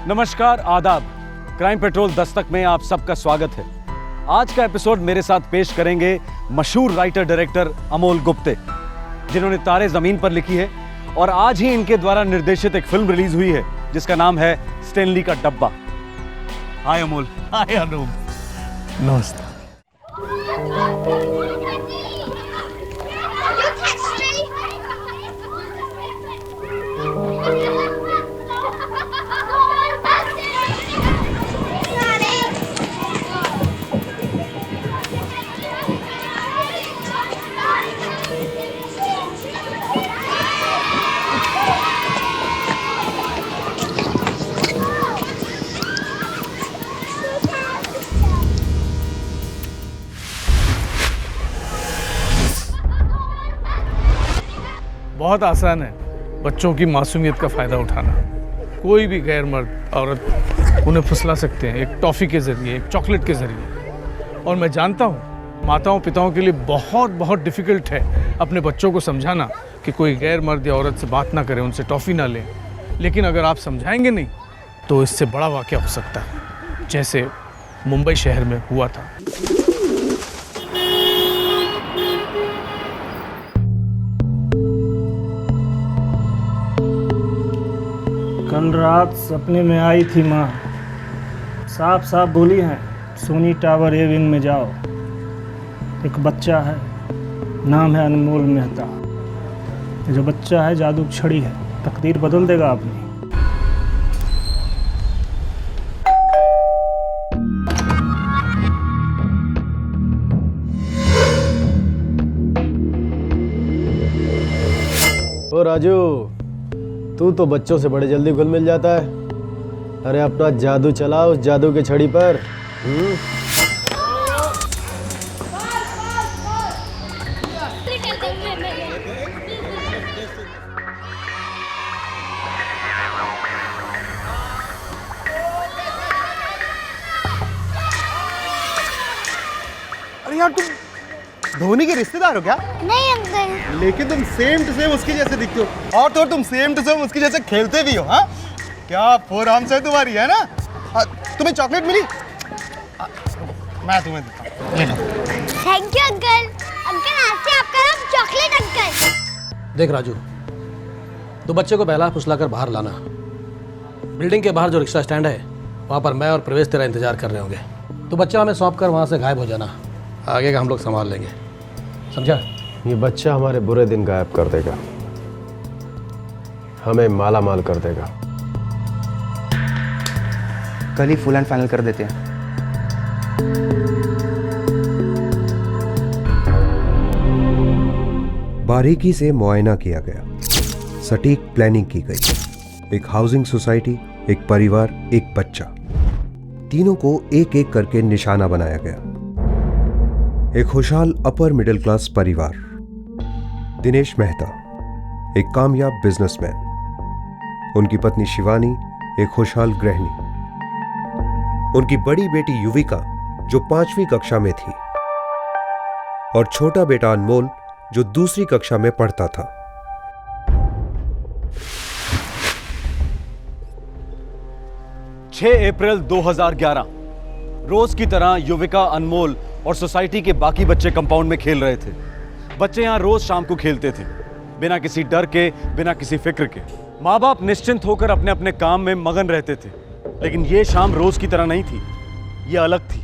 नमस्कार, आदाब। Crime petrol Dastak में आप सबका स्वागत है। आज का एपिसोड मेरे साथ पेश करेंगे मशहूर राइटर डायरेक्टर अमोल गुप्ते, जिन्होंने तारे जमीन पर लिखी है और आज ही इनके द्वारा निर्देशित एक फिल्म रिलीज हुई है जिसका नाम है स्टैनली का डब्बा। हाय अमोल। हाय अनूप। नमस्ते। बहुत आसान है बच्चों की मासूमियत का फ़ायदा उठाना। कोई भी गैर मर्द औरत उन्हें फुसला सकते हैं एक टॉफ़ी के ज़रिए, एक चॉकलेट के ज़रिए। और मैं जानता हूँ माताओं पिताओं के लिए बहुत बहुत डिफ़िकल्ट है अपने बच्चों को समझाना कि कोई गैर मर्द या औरत से बात ना करें, उनसे टॉफ़ी ना लें। लेकिन अगर आप समझाएंगे नहीं तो इससे बड़ा वाक़या हो सकता है, जैसे मुंबई शहर में हुआ था। कल रात सपने में आई थी माँ, साफ साफ बोली हैं सोनी टावर ए विंग में जाओ। एक बच्चा है, नाम है अनमोल मेहता। ये जो बच्चा है जादू की छड़ी है, तकदीर बदल देगा अपनी। ओ राजू, तू तो बच्चों से बड़े जल्दी घुल मिल जाता है। अरे अपना जादू चला उस जादू की छड़ी पर। अरे यार, तुम धोनी के रिश्तेदार हो क्या? नहीं अंकल। लेकिन तुम सेम टू सेम उसके जैसे दिखते हो और तो तुम सेम टू सेम उसके जैसे खेलते भी हो। हाँ, क्या फोरआर्म से तुम्हारी है ना। तुम्हें चॉकलेट मिली? मैं तुम्हें देता हूं, ले लो। Thank you uncle. अंकल आज से आपका नाम चॉकलेट अंकल। देख राजू, तो बच्चे को बहला फुसला कर बाहर लाना। बिल्डिंग के बाहर जो रिक्शा स्टैंड है वहाँ पर मैं और प्रवेश तेरा इंतजार कर रहे होंगे। तो बच्चा हमें सौंप कर वहाँ से गायब हो जाना। आगे का हम लोग संभाल लेंगे, समझा? ये बच्चा हमारे बुरे दिन गायब कर देगा, हमें माला माल कर देगा। कल ही फुल एंड फाइनल कर देते हैं। बारीकी से मुआयना किया गया, सटीक प्लानिंग की गई। एक हाउसिंग सोसाइटी, एक परिवार, एक बच्चा, तीनों को एक एक करके निशाना बनाया गया। एक खुशहाल अपर मिडिल क्लास परिवार, दिनेश मेहता एक कामयाब बिजनेसमैन, उनकी पत्नी शिवानी एक खुशहाल गृहिणी, उनकी बड़ी बेटी युविका जो 5वीं कक्षा में थी और छोटा बेटा अनमोल जो दूसरी कक्षा में पढ़ता था। अप्रैल 2011 रोज की तरह युविका, अनमोल और सोसाइटी के बाकी बच्चे कंपाउंड में खेल रहे थे। बच्चे यहां रोज शाम को खेलते थे, बिना किसी डर के, बिना किसी फिक्र के। माँ बाप निश्चिंत होकर अपने अपने काम में मगन रहते थे। लेकिन ये शाम रोज की तरह नहीं थी, ये अलग थी।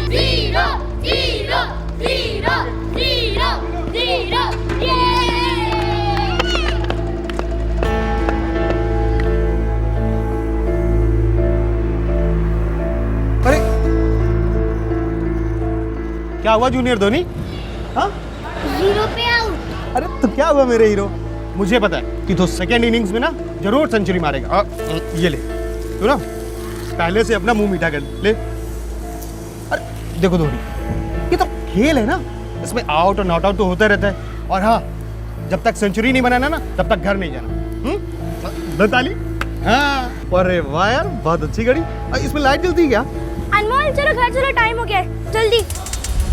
Zero, zero, zero, zero, zero, ये। अरे क्या हुआ जूनियर धोनी? हाँ, 0 पे आउट। अरे तो क्या हुआ मेरे हीरो? मुझे पता है कि तो सेकेंड इनिंग्स में ना जरूर सेंचुरी मारेगा। ये ले, तो ना पहले से अपना मुंह मीठा कर ले। अरे देखो धोनी, ये तो खेल है ना, इसमें आउट और नॉट आउट तो होता रहता है। और हाँ, जब तक सेंचुरी नहीं बनाना ना तब तक घर नहीं जाना। बताली? हाँ, अरे वाह यार, बहुत अच्छी घड़ी। इसमें लाइट जलती है क्या? अनमोल चलो घर चलो, टाइम हो गया है, जल्दी।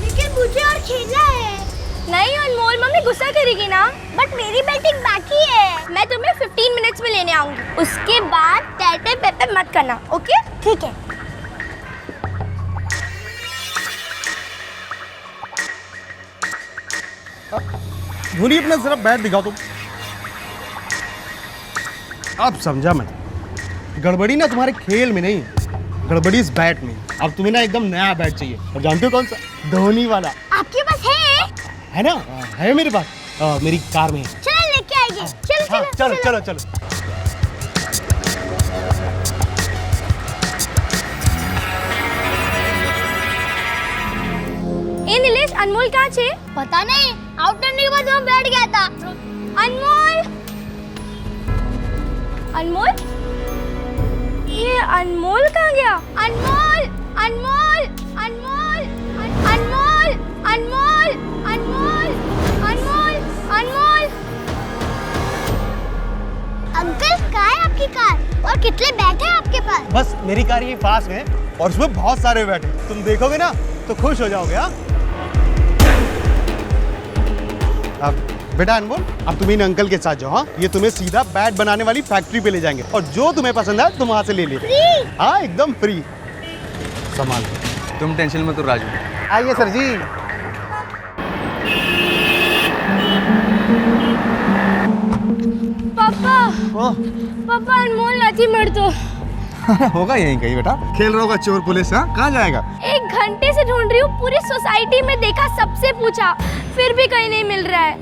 लेकिन मुझे और खेलना है। नहीं अनमोल, मम्मी गुस्सा करेगी ना। बट मेरी बैटिंग बाकी है। मैं तुम्हें 15 मिनट्स में लेने आऊंगी। उसके बाद टैटे पेपे मत करना, ओके? ठीक है। धोनी अपना जरा बैट दिखाओ तुम। अब समझा मैं, गड़बड़ी ना तुम्हारे खेल में नहीं, गड़बड़ी इस बैट में। अब तुम्हें ना एकदम नया बैट चाहिए, और जानते हो कौन सा? धोनी वाला। आपके पास है ना? है मेरे पास, मेरी कार में है। चलो लेके आएगी। चलो हाँ, चलो चलो चलो चलो। ए नीलेश, अनमोल कहाँ छे? पता नहीं, आउट करने के बाद वहाँ बैठ गया था। अनमोल, अनमोल, ये अनमोल कहाँ गया? अनमोल, अनमोल, अनमोल, अनमोल, अनमोल, अनमोल, अनमोल, अनमोल। अंकल, कहाँ है आपकी कार और कितने बैट हैं आपके पास? बस मेरी कार ये पास में है और उसमें बहुत सारे बैट हैं। तुम देखोगे ना तो खुश हो जाओगे। हाँ, अब बेटा अनमोल, अब तुम इन अंकल के साथ जाओ। हाँ, ये तुम्हें सीधा बैट बनाने वाली फैक्ट्री पे ले जाएंगे और जो तुम्हें पसंद है तुम वहां से ले ले। हाँ, एकदम फ्री। संभाल, तुम टेंशन मत लो राजू। आइए सर जी। पापा, पापा अनमोल लाठी मार दो। होगा यहीं कहीं बेटा, खेल रहा होगा चोर पुलिस। हाँ, कहाँ जाएगा? 1 घंटे से ढूंढ रही हूँ, पूरी सोसाइटी में देखा, सबसे पूछा, फिर भी कहीं नहीं मिल रहा है।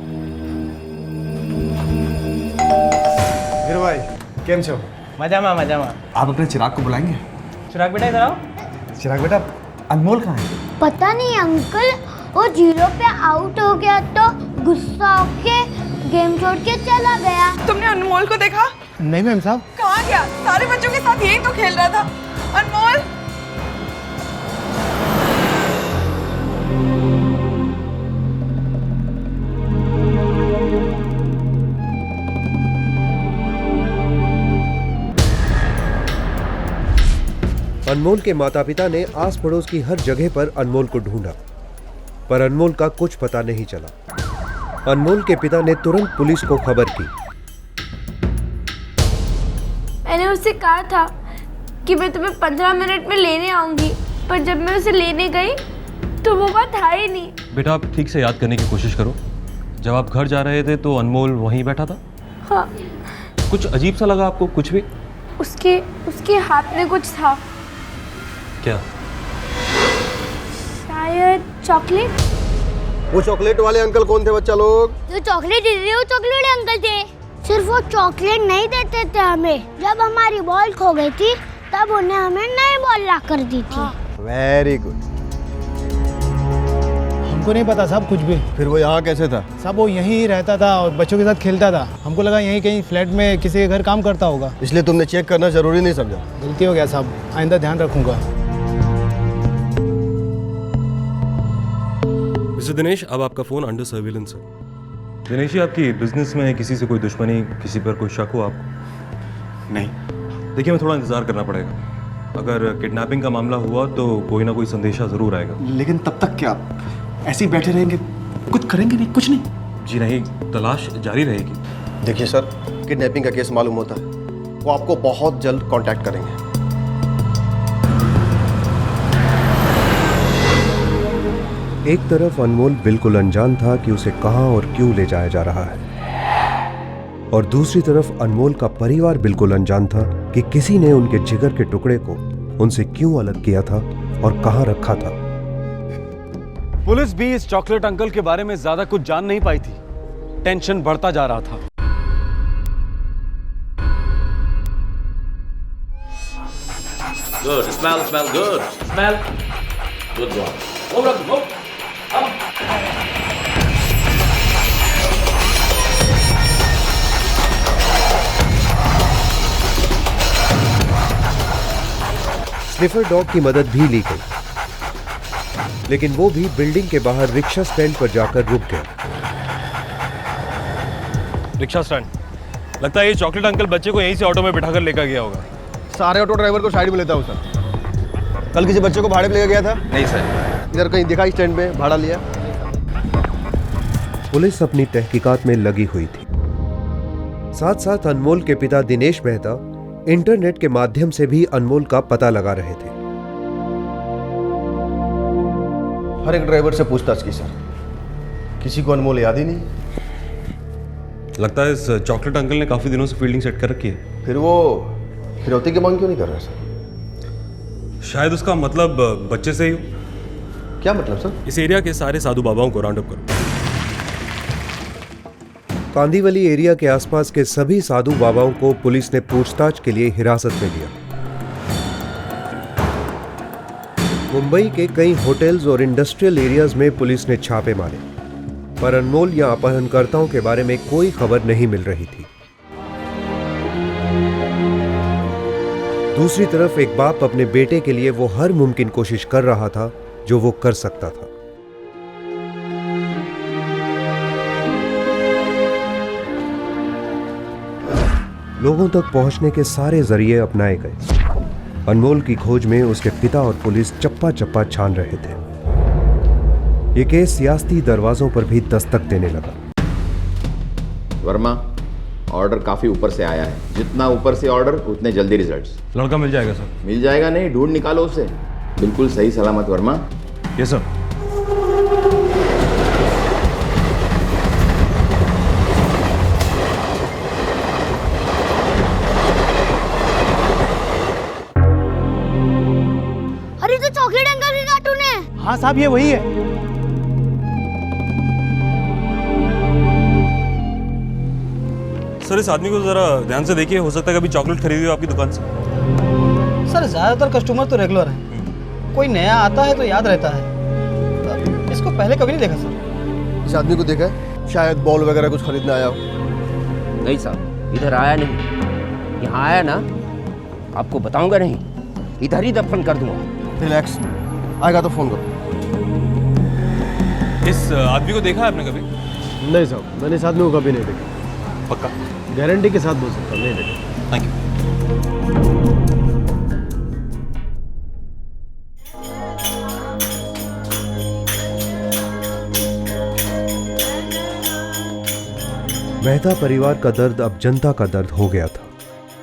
हीरो भाई, केम छो? मजामा मजामा। आप अपने चिराग को बुलाएंगे? चिराग बेटा इधर आओ। चिराग बेटा, अनमोल कहाँ है? पता नहीं अंकल, वो 0 पे आउट हो गया तो गुस्सा होके गेम छोड़ के चला गया। तुमने अनमोल को देखा? नहीं मैम साहब। कहाँ गया? सारे बच्चों के साथ यही तो खेल रहा था। अनमोल, अनमोल के माता पिता ने आस पड़ोस की हर जगह पर अनमोल को ढूंढा, पर अनमोल का कुछ पता नहीं चला। अनमोल के पिता ने तुरंत पुलिस को खबर की। मैंने उससे कहा था कि मैं तुम्हें 15 मिनट में लेने आऊंगी, पर जब मैं उसे लेने गई तो वो बात था ही नहीं। बेटा, आप ठीक से याद करने की कोशिश करो। जब आप घर जा रहे थे तो अनमोल वहीं बैठा था? हाँ। कुछ अजीब सा लगा आपको? कुछ भी? उसके हाथ में कुछ था। क्या? शायद चॉकलेट। वो चॉकलेट वाले अंकल कौन थे बच्चा लोग? जो चॉकलेट दे रहे, वो चॉकलेट अंकल थे। सिर्फ वो चॉकलेट नहीं देते थे हमें, जब हमारी बॉल खो गई थी तब उन्हें हमें नई बॉल ला कर दी थी। Very good. हमको नहीं पता साहब कुछ भी। फिर वो यहाँ कैसे था? साहब वो यहीं रहता था और बच्चों के साथ खेलता था। हमको लगा यहीं कहीं फ्लैट में किसी के घर काम करता होगा, इसलिए तुमने चेक करना जरूरी नहीं समझा? गलती हो गया साहब, आइंदा ध्यान रखूंगा। मिस्टर दिनेश, अब आपका फ़ोन अंडर सर्विलेंस है। दिनेश जी, आपकी बिजनेस में किसी से कोई दुश्मनी, किसी पर कोई शक हो आपको? नहीं। देखिए, मैं थोड़ा इंतज़ार करना पड़ेगा। अगर किडनैपिंग का मामला हुआ तो कोई ना कोई संदेशा ज़रूर आएगा। लेकिन तब तक क्या ऐसे ही बैठे रहेंगे? कुछ करेंगे नहीं? कुछ नहीं? जी नहीं, तलाश जारी रहेगी। देखिए सर, किडनैपिंग का केस मालूम होता है, वो आपको बहुत जल्द कांटेक्ट करेंगे। एक तरफ अनमोल बिल्कुल अनजान था कि उसे कहां और क्यों ले जाया जा रहा है, और दूसरी तरफ अनमोल का परिवार बिल्कुल अनजान था कि किसी ने उनके जिगर के टुकड़े को उनसे क्यों अलग किया था और कहां रखा था। पुलिस भी इस चॉकलेट अंकल के बारे में ज्यादा कुछ जान नहीं पाई थी। टेंशन बढ़ता जा रहा था। Good. Smell good. Smell. Good one. Move. Sniffer dog की मदद भी ली गई, लेकिन वो भी बिल्डिंग के बाहर रिक्शा स्टैंड पर जाकर रुक गया। Rickshaw stand? लगता है ये चॉकलेट अंकल बच्चे को यहीं से ऑटो में बिठाकर लेकर गया होगा। सारे ऑटो ड्राइवर को साइड में लेता हूँ सर। कल किसी बच्चे को भाड़े पे लेकर गया था? नहीं सर। इधर कहीं दिखा स्टैंड पे भाड़ा लिया? पुलिस अपनी तहकीकात में लगी हुई थी। साथ साथ अनमोल के पिता दिनेश मेहता इंटरनेट के माध्यम से भी अनमोल का पता लगा रहे थे। हर एक ड्राइवर से पूछताछ की सर, किसी को अनमोल याद ही नहीं। लगता है इस चॉकलेट अंकल ने काफी दिनों से फील्डिंग सेट कर रखी है। फिर वो फिरौती की मांग क्यों नहीं कर रहा सर? शायद उसका मतलब बच्चे से ही हो। क्या मतलब सर? इस एरिया के सारे साधु बाबाओं को राउंड अप करो। कांदीवली एरिया के आसपास के सभी साधु बाबाओं को पुलिस ने पूछताछ के लिए हिरासत में लिया। मुंबई के कई होटल्स और इंडस्ट्रियल एरियाज में पुलिस ने छापे मारे, पर अनमोल या अपहरणकर्ताओं के बारे में कोई खबर नहीं मिल रही थी। दूसरी तरफ एक बाप अपने बेटे के लिए वो हर मुमकिन कोशिश कर रहा था जो वो कर सकता था। लोगों तक पहुंचने के सारे जरिए अपनाए गए। अनमोल की खोज में उसके पिता और पुलिस चप्पा चप्पा छान रहे थे। ये केस सियासती दरवाजों पर भी दस्तक देने लगा। वर्मा, ऑर्डर काफी ऊपर से आया है। जितना ऊपर से ऑर्डर उतने जल्दी रिजल्ट्स। लड़का मिल जाएगा सर? मिल जाएगा नहीं, ढूंढ निकालो उसे। बिल्कुल सही सलामत वर्मा। Yes sir. अरे तो चॉकलेट अंकल की कार्टून है। हाँ साहब, ये वही है। सर इस आदमी को जरा ध्यान से देखिए, हो सकता है कभी चॉकलेट खरीदी हो आपकी दुकान से। सर ज़्यादातर कस्टमर तो रेगुलर हैं, कोई नया आता है तो याद रहता है। इसको पहले कभी नहीं देखा सर। इस आदमी को देखा है? शायद बॉल वगैरह कुछ खरीदने आया हो। नहीं साहब, इधर आया नहीं। यहाँ आया ना, आपको बताऊंगा नहीं, इधर ही दफन कर दूंगा। रिलैक्स, आएगा तो फोन करो। इस आदमी को देखा है आपने कभी? नहीं साहब, मैंने इस आदमी को कभी नहीं देखा। पक्का? गारंटी के साथ बोल सकता हूँ, नहीं देखा। Thank you. मेहता परिवार का दर्द अब जनता का दर्द हो गया था।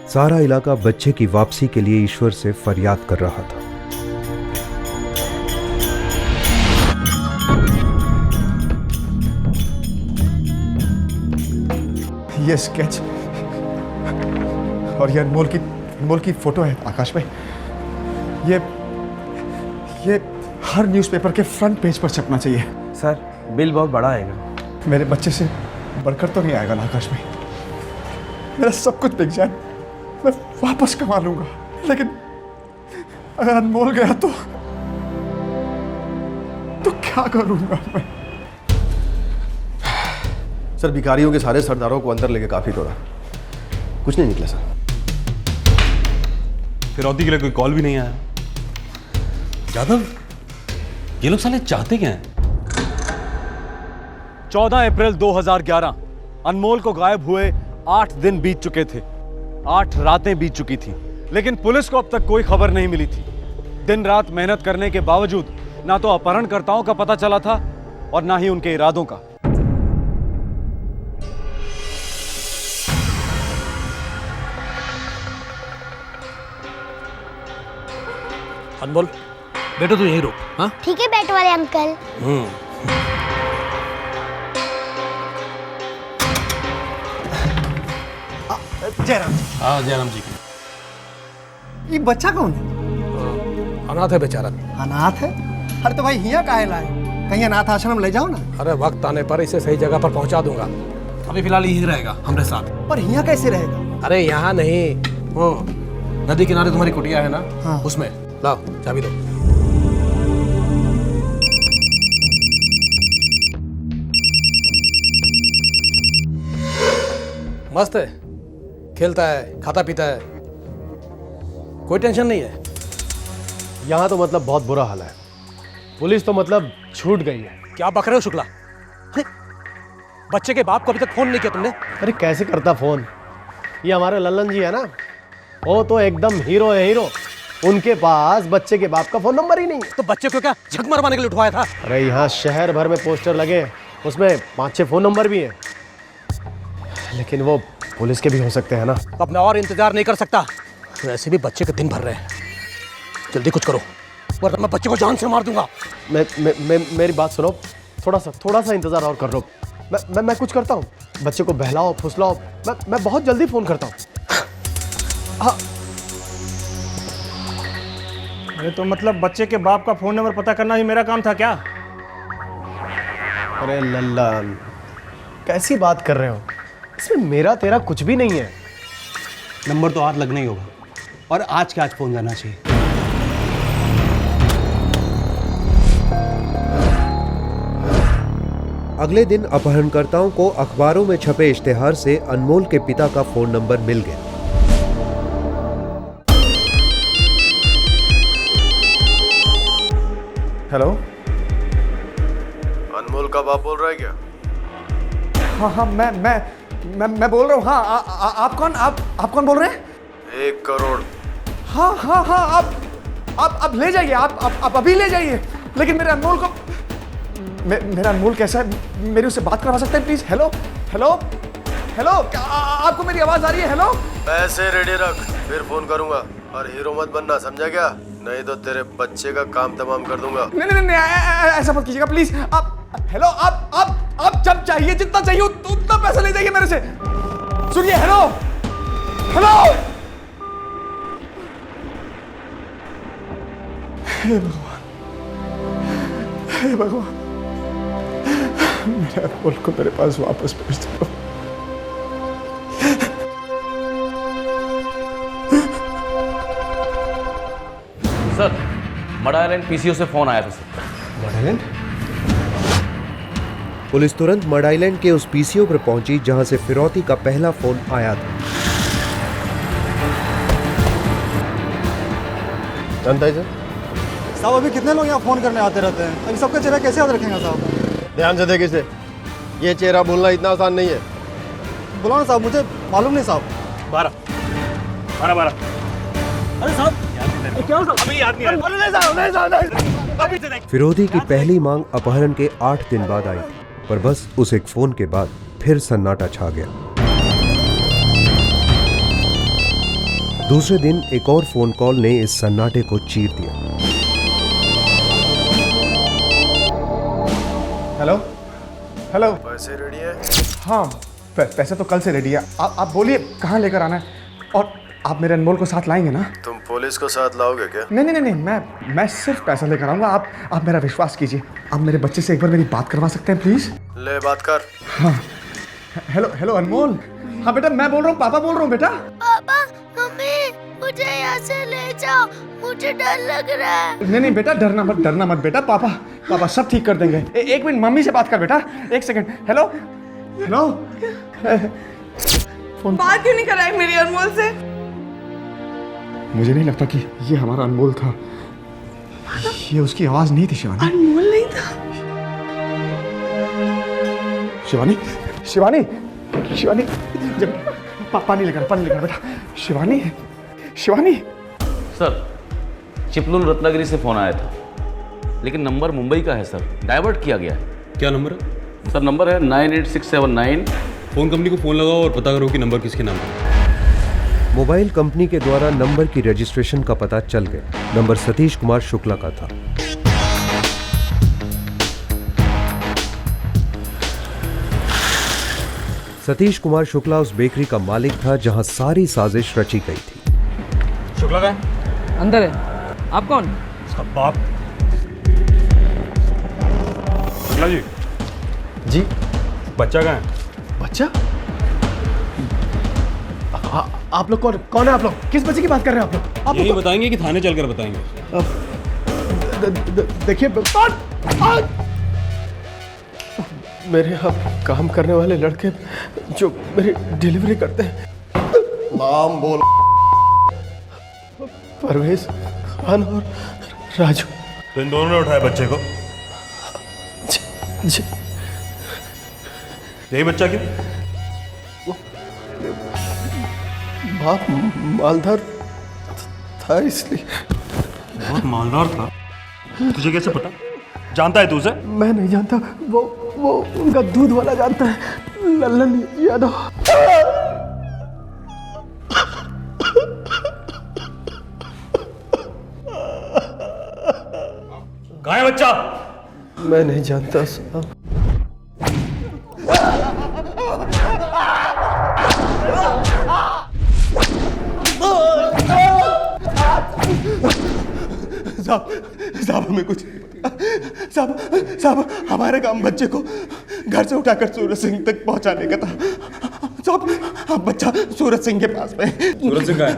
सारा इलाका बच्चे की वापसी के लिए ईश्वर से फरियाद कर रहा था। ये स्केच और ये अनमोल की फोटो है आकाश भाई। ये हर न्यूज़पेपर के फ्रंट पेज पर छपना चाहिए। सर बिल बहुत बड़ा आएगा। मेरे बच्चे से बढ़कर तो नहीं आएगा ना आकाश भाई। मेरा सब कुछ बिक जाए, मैं वापस कमा लूंगा, लेकिन अगर अनमोल गया तो क्या करूंगा मैं? सर भिखारियों के सारे सरदारों को अंदर लेके काफी तोड़ा, कुछ नहीं निकला सर। फिरौती के लिए कोई कॉल भी नहीं आया। जादव, ये लोग साले चाहते क्या हैं? 14 अप्रैल 2011 अनमोल को गायब हुए 8 दिन बीत चुके थे। 8 रातें बीत चुकी थी, लेकिन पुलिस को अब तक कोई खबर नहीं मिली थी। दिन रात मेहनत करने के बावजूद ना तो अपहरणकर्ताओं का पता चला था और ना ही उनके इरादों का। अनमोल, बेटा तू यहीं रुक। हाँ ठीक है बैट वाले अंकल। जयराम जी। हाँ जयराम जी। ये बच्चा कौन है? अनाथ है बेचारा। अनाथ है? अरे तो भाई हियाँ काहे लाए? कहीं अनाथ आश्रम ले जाओ ना। अरे वक्त आने पर इसे सही जगह पर पहुंचा दूंगा, अभी फिलहाल यहीं रहेगा हमारे साथ। पर हियाँ कैसे रहेगा? अरे यहाँ नहीं, वो नदी किनारे तुम्हारी कुटिया है ना, हाँ। उसमें। लाओ चाबी दो। मस्त है, खेलता है, खाता पीता है, कोई टेंशन नहीं है। यहाँ तो मतलब बहुत बुरा हाल है। पुलिस तो मतलब छूट गई है। क्या बक रहे हो शुक्ला? बच्चे के बाप को अभी तक फोन नहीं किया तुमने? अरे कैसे करता फोन, ये हमारे लल्लन जी है ना, वो तो एकदम हीरो है, हीरो। उनके पास बच्चे के बाप का फोन नंबर ही नहीं। तो बच्चे को क्या झक मरवाने के लिए उठवाया था? अरे यहाँ शहर भर में पोस्टर लगे, उसमें 5-6 फ़ोन नंबर भी हैं, लेकिन वो पुलिस के भी हो सकते हैं ना। अब मैं और इंतजार नहीं कर सकता। वैसे भी बच्चे के दिन भर रहे हैं, जल्दी कुछ करो वरना मैं बच्चे को जान से मार दूंगा। मेरी बात सुनो, थोड़ा सा इंतज़ार और कर लो। मैं कुछ करता हूँ, बच्चे को बहलाओ फुसलाओ, मैं बहुत जल्दी फ़ोन करता हूँ। हाँ। अरे तो मतलब बच्चे के बाप का फ़ोन नंबर पता करना ही मेरा काम था क्या? अरे लल्लन, कैसी बात कर रहे हो? इसमें मेरा तेरा कुछ भी नहीं है। नंबर तो आज लगना ही होगा और आज के आज पहुंच जाना चाहिए। अगले दिन अपहरणकर्ताओं को अखबारों में छपे इश्तेहार से अनमोल के पिता का फोन नंबर मिल गया। हेलो, अनमोल का बाप बोल रहा है क्या? हाँ, मैं बोल रहा हूँ। हाँ, आप कौन बोल रहे हैं? 1 करोड़। हाँ, आप ले जाइए, आप अभी ले जाइए। लेकिन मेरे अनमोल को, मेरा अनमोल कैसा है? मेरी उससे बात करवा सकते हैं प्लीज? हेलो, क्या आपको मेरी आवाज आ रही है? हेलो, पैसे रेडी रख, फिर फोन करूंगा। और हीरो मत बनना, समझा क्या? नहीं तो तेरे बच्चे का काम तमाम कर दूंगा। नहीं, ऐसा मत कीजिएगा प्लीज। आप हेलो, आप जब चाहिए, जितना चाहिए उतना पैसा ले जाइए मेरे से। सुनिए, हेलो, हे भगवान, मेरे अनमोल को मेरे पास वापस भेज दो। सर, मड आइलैंड पीसीओ से फोन आया था सर। Mud island? पुलिस तुरंत मड आइलैंड के उस पीसीओ पर पहुंची जहां से फिरौती का पहला फोन आया था। जानता है सर? साहब अभी कितने लोग यहाँ फोन करने आते रहते हैं, इन सबका चेहरा कैसे याद रखेंगे साहब? ध्यान से देखे इसे, ये चेहरा भूलना इतना आसान नहीं है। बुलाओ ना साहब, मुझे मालूम नहीं साहब। 12। अरे साहब क्या हो साहब? अभी याद नहीं आया। फिरौती की पहली मांग अपहरण के 8 दिन बाद आई, पर बस उस एक फोन के बाद फिर सन्नाटा छा गया। दूसरे दिन एक और फोन कॉल ने इस सन्नाटे को चीर दिया। हेलो, पैसे रेडी है? हाँ, पैसे तो कल से रेडी है। आप बोलिए कहाँ लेकर आना है, और आप मेरे अनमोल को साथ लाएंगे ना? तुम पुलिस को साथ लाओगे क्या? नहीं, मैं सिर्फ पैसा लेकर आऊंगा। आप मेरा विश्वास कीजिए। आप मेरे बच्चे से एक बार मेरी बात करवा सकते हैं प्लीज? ले बात कर। हाँ, हेलो अनमोल। हाँ बेटा, मैं बोल रहा हूँ, पापा बोल रहा हूँ बेटा। पापा, मम्मी, मुझे यहाँ से ले जाओ, मुझे डर लग रहा है। नहीं बेटा, डरना मत बेटा। पापा सब ठीक कर देंगे। एक मिनट, मम्मी से बात कर बेटा, 1 सेकंड। हेलो, बात क्यों नहीं कराई मेरी अनमोल से? मुझे नहीं लगता कि ये हमारा अनमोल था। ये उसकी आवाज नहीं थी शिवानी। अनमोल नहीं था? शिवानी, जब पानी लेकर बेटा। शिवानी। सर, चिपलून रत्नागिरी से फोन आया था, लेकिन नंबर मुंबई का है सर, डाइवर्ट किया गया है। क्या नंबर है? सर नंबर है 98679। फोन कंपनी को फोन लगाओ और पता करो कि नंबर किसके नाम पर। मोबाइल कंपनी के द्वारा नंबर की रजिस्ट्रेशन का पता चल गया। नंबर सतीश कुमार शुक्ला का था। सतीश कुमार शुक्ला उस बेकरी का मालिक था जहां सारी साजिश रची गई थी। शुक्ला का अंदर है। आप कौन? इसका बाप। शुक्ला जी, बच्चा कहाँ है? बच्चा? आप लोग कौन है? आप लोग किस बच्चे की बात कर रहे हैं? आप लोग यही बताएंगे कि थाने चलकर बताएंगे? देखिए, मेरे यहाँ काम करने वाले लड़के जो मेरी डिलीवरी करते हैं, नाम बोल। परवेज खान और राजू। तो इन दोनों ने उठाया बच्चे को? जी। यही बच्चा क्यों? बाप मालदार था इसलिए। बहुत मालदार था? तुझे कैसे पता? जानता है तू उसे? मैं नहीं जानता, वो उनका दूध वाला जानता है, लल्लन यादव। कहाँ है बच्चा? मैं नहीं जानता साहब। साहब हमें कुछ साहब हमारे काम बच्चे को घर से उठाकर सूरज सिंह तक पहुंचाने का था। साहब अब बच्चा सूरज सिंह के पास में। सूरज सिंह का है?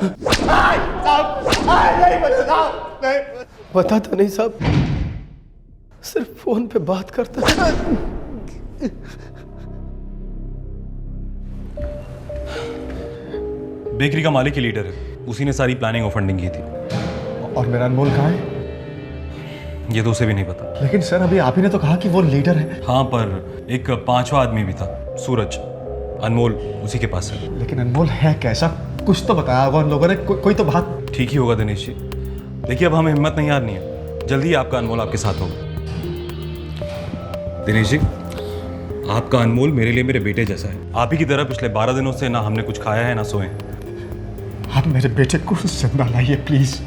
पता तो नहीं साहब, सिर्फ फोन पे बात करता है। बेकरी का मालिक ही लीडर है, उसी ने सारी प्लानिंग और फंडिंग की थी। और मेरा अनमोल कहाँ है? ये तो उसे भी नहीं पता। लेकिन सर अभी आप ही ने तो कहा कि वो लीडर है। हाँ, पर एक पांचवा आदमी भी था, सूरज। अनमोल उसी के पास है। लेकिन अनमोल है कैसा, कुछ तो बताया होगा उन लोगों ने, कोई तो बात। ठीक ही होगा दिनेश जी। देखिए अब हमें हिम्मत नहीं हारनी है, जल्दी ही आपका अनमोल आपके साथ होगा। दिनेश जी, आपका अनमोल मेरे लिए मेरे बेटे जैसा है। आप ही की तरह पिछले 12 दिनों से ना हमने कुछ खाया है ना सोए। आप मेरे बेटे को जिंदा लाइए प्लीज,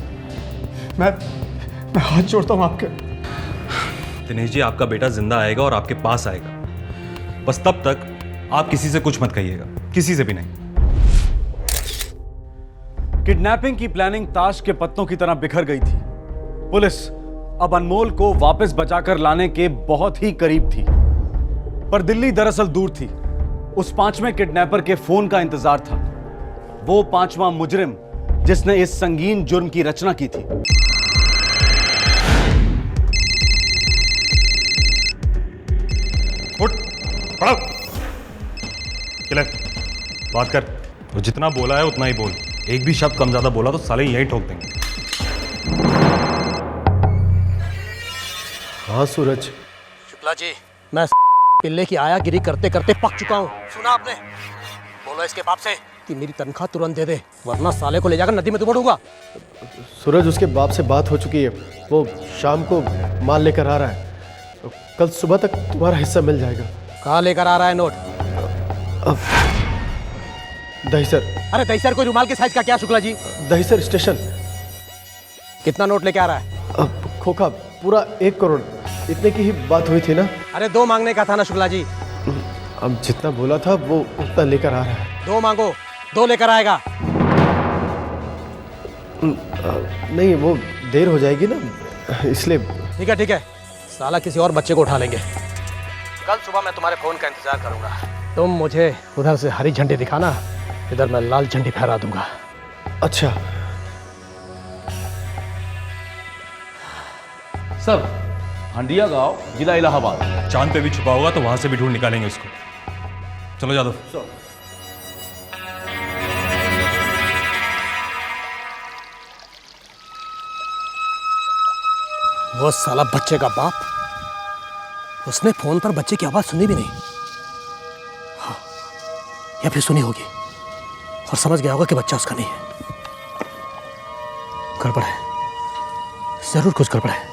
मैं हाथ जोड़ता हूँ आपके। दिनेश जी, आपका बेटा जिंदा आएगा और आपके पास आएगा, बस तब तक आप किसी से कुछ मत कहिएगा, किसी से भी नहीं। किडनैपिंग की प्लानिंग ताश के पत्तों की तरह बिखर गई थी। पुलिस अब अनमोल को वापस बचाकर लाने के बहुत ही करीब थी, पर दिल्ली दरअसल दूर थी। उस पांचवें किडनैपर के फोन का इंतजार था, वो पांचवा मुजरिम जिसने इस संगीन जुर्म की रचना की थी। उठ, पढ़ो। चले, बात कर। तो जितना बोला है उतना ही बोल, एक भी शब्द कम ज्यादा बोला तो साले यहीं ठोक देंगे। हाँ सूरज। शुक्ला जी, मैं पिल्ले की आयागिरी करते करते पक चुका हूँ। सुना आपने? बोलो इसके बाप से कि मेरी तनख्वाह तुरंत दे दे, वरना साले को ले जाकर नदी में डूबूंगा। सूरज, उसके बाप से बात हो चुकी है, वो शाम को माल लेकर आ रहा है, कल सुबह तक तुम्हारा हिस्सा मिल जाएगा। कहाँ लेकर आ रहा है नोट? दहीसर। अरे दहीसर कोई रुमाल के साइज का क्या शुक्ला जी? दहीसर स्टेशन। कितना नोट लेके आ रहा है? खोखा पूरा 1 करोड़, इतने की ही बात हुई थी ना। अरे 2 मांगने का था ना शुक्ला जी। अब जितना बोला था वो उतना लेकर आ रहा है। 2 मांगो, 2 लेकर आएगा। नहीं, वो देर हो जाएगी ना, इसलिए। ठीक है, साला किसी और बच्चे को उठा लेंगे। कल सुबह मैं तुम्हारे फोन का इंतजार करूंगा। तुम मुझे उधर से हरी झंडी दिखाना, इधर मैं लाल झंडी फहरा दूंगा। अच्छा सर, हंडिया गांव, जिला इलाहाबाद। चांद पे भी छुपा होगा तो वहां से भी ढूंढ निकालेंगे इसको। चलो जादव। वो साला बच्चे का बाप, उसने फोन पर बच्चे की आवाज सुनी भी नहीं। हाँ, या फिर सुनी होगी और समझ गया होगा कि बच्चा उसका नहीं है। गड़बड़ है, जरूर कुछ गड़बड़ है।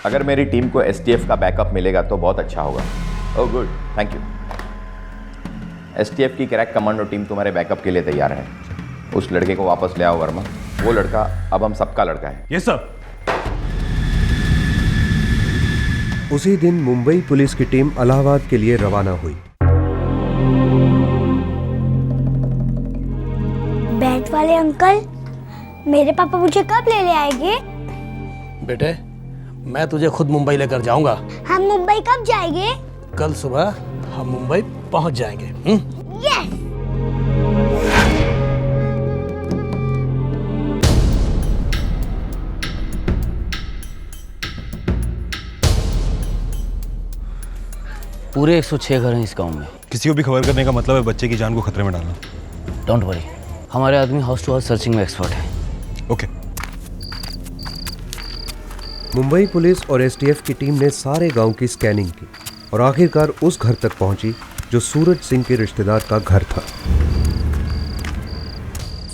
अगर मेरी टीम को एसटीएफ का बैकअप मिलेगा तो बहुत अच्छा होगा। Oh good, thank you. STF की क्रैक कमांडो टीम तुम्हारे बैकअप के लिए तैयार है। उस लड़के को वापस ले आओ वर्मा, वो लड़का अब हम सबका लड़का है। Yes sir. उसी दिन मुंबई पुलिस की टीम इलाहाबाद के लिए रवाना हुई। बैट वाले अंकल, मेरे पापा मुझे कब ले आएंगे? बेटे, मैं तुझे खुद मुंबई लेकर जाऊंगा। हम मुंबई कब जाएंगे? कल सुबह हम मुंबई पहुंच जाएंगे। यस। पूरे 106 घर हैं इस गांव में। किसी को भी खबर करने का मतलब है बच्चे की जान को खतरे में डालना। डोंट वरी, हमारे आदमी हाउस टू हाउस सर्चिंग में एक्सपर्ट है। ओके। मुंबई पुलिस और एसटीएफ की टीम ने सारे गांव की स्कैनिंग की और आखिरकार उस घर तक पहुंची जो सूरज सिंह के रिश्तेदार का घर था।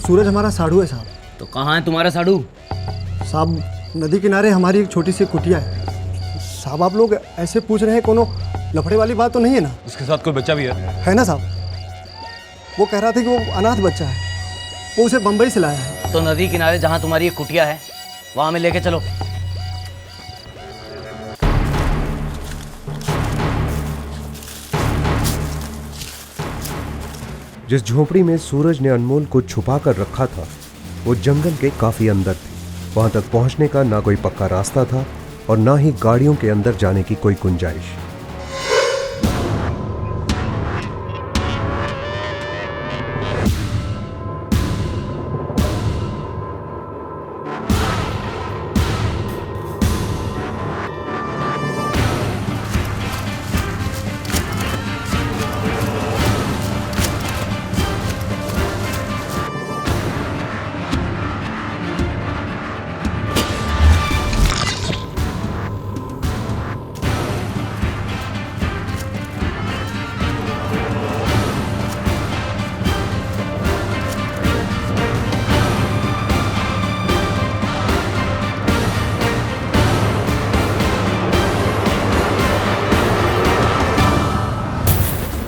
सूरज हमारा साढ़ू है साहब। तो कहाँ है तुम्हारा साढ़ू? साहब, नदी किनारे हमारी एक छोटी सी कुटिया है। साहब आप लोग ऐसे पूछ रहे हैं, कोनो लफड़े वाली बात तो नहीं है ना? उसके साथ कोई बच्चा भी है ना साहब? वो कह रहा था कि वो अनाथ बच्चा है, वो उसे बम्बई से लाया है। तो नदी किनारे जहाँ तुम्हारी एक कुटिया है वहाँ में लेके चलो। जिस झोपड़ी में सूरज ने अनमोल को छुपा कर रखा था वो जंगल के काफी अंदर थी। वहां तक पहुंचने का ना कोई पक्का रास्ता था और ना ही गाड़ियों के अंदर जाने की कोई गुंजाइश।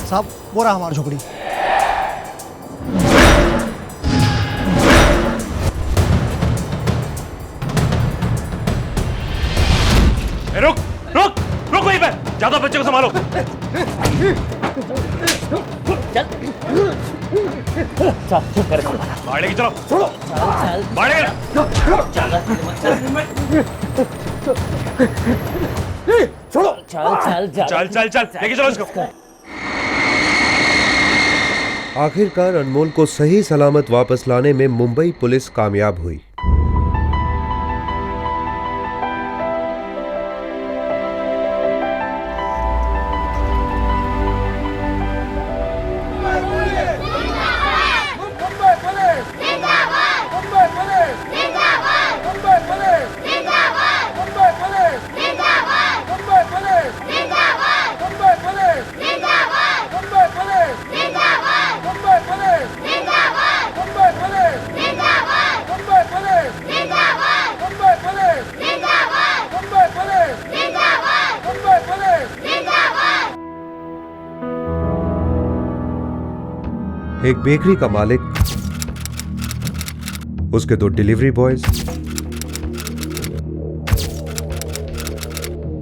साहब वो रहा हमारी झोपड़ी। रुक रुक रुक वहीं पे, ज्यादा बच्चे को संभालो। बाहर लेके चलो, बाहर चल चल चल लेके चलो इसको। आखिरकार अनमोल को सही सलामत वापस लाने में मुंबई पुलिस कामयाब हुई। एक बेकरी का मालिक, उसके 2 डिलीवरी बॉयज,